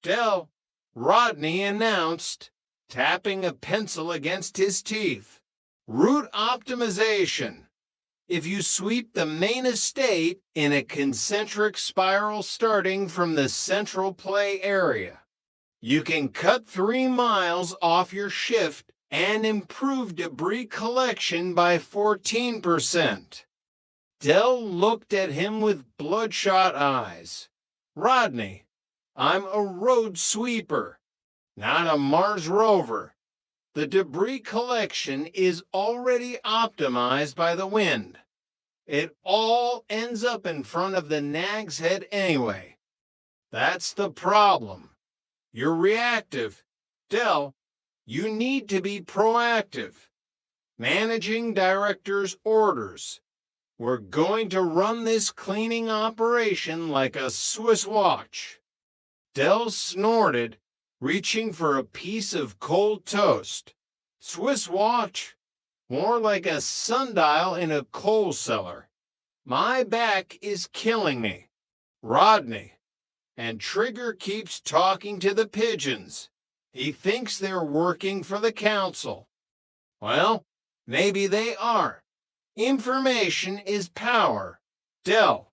Del, Rodney announced, tapping a pencil against his teeth. Route optimization. If you sweep the main estate in a concentric spiral starting from the central play area, you can cut 3 miles off your shift and improve debris collection by 14%. Del looked at him with bloodshot eyes. Rodney, I'm a road sweeper, not a Mars rover. The debris collection is already optimized by the wind. It all ends up in front of the Nag's Head anyway. That's the problem. You're reactive. Del, you need to be proactive. Managing director's orders. We're going to run this cleaning operation like a Swiss watch. Del snorted, reaching for a piece of cold toast. Swiss watch? More like a sundial in a coal cellar. My back is killing me. Rodney. And Trigger keeps talking to the pigeons. He thinks they're working for the council. Well, maybe they are. Information is power. Del.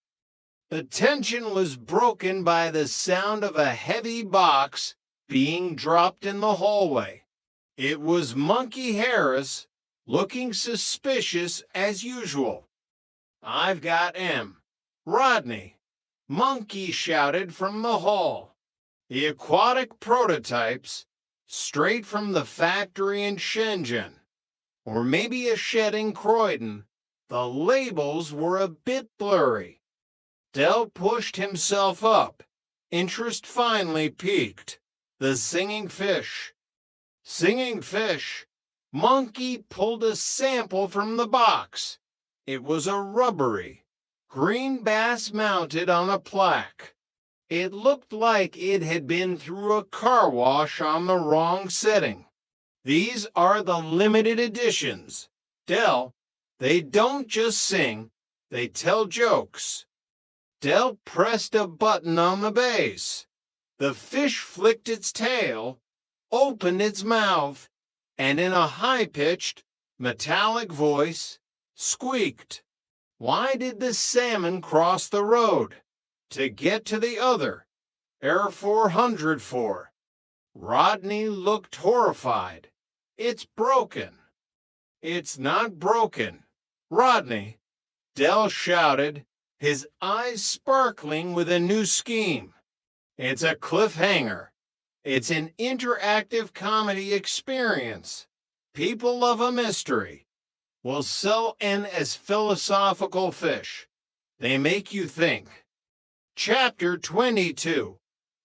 The tension was broken by the sound of a heavy box being dropped in the hallway. It was Monkey Harris, looking suspicious as usual. I've got M. Rodney. Monkey shouted from the hall. The aquatic prototypes, straight from the factory in Shenzhen, or maybe a shed in Croydon, the labels were a bit blurry. Del pushed himself up. Interest finally peaked. The singing fish. Singing fish. Monkey pulled a sample from the box. It was a rubbery, green bass mounted on a plaque. It looked like it had been through a car wash on the wrong setting. These are the limited editions. Del, they don't just sing, they tell jokes. Del pressed a button on the base. The fish flicked its tail, opened its mouth and in a high-pitched, metallic voice, squeaked. Why did the salmon cross the road? To get to the other, Air 400 for. Rodney looked horrified. It's broken. It's not broken. Rodney, Dell shouted, his eyes sparkling with a new scheme. It's a cliffhanger. It's an interactive comedy experience. People love a mystery. We'll sell in as philosophical fish. They make you think. Chapter 22,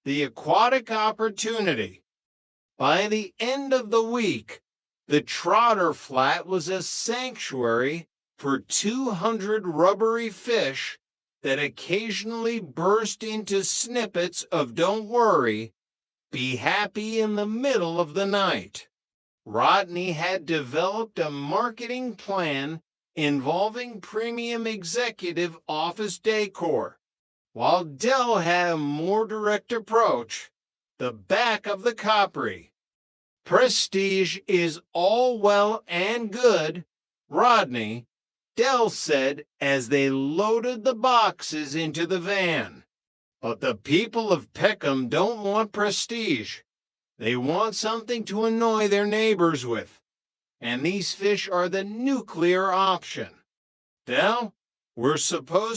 The Aquatic Opportunity. By the end of the week, the Trotter Flat was a sanctuary for 200 rubbery fish that occasionally burst into snippets of "Don't worry, be happy" in the middle of the night. Rodney had developed a marketing plan involving premium executive office decor, while Dell had a more direct approach, the back of the Capri. Prestige is all well and good, Rodney, Dell said as they loaded the boxes into the van. But the people of Peckham don't want prestige. They want something to annoy their neighbors with. And these fish are the nuclear option. Dell, we're supposed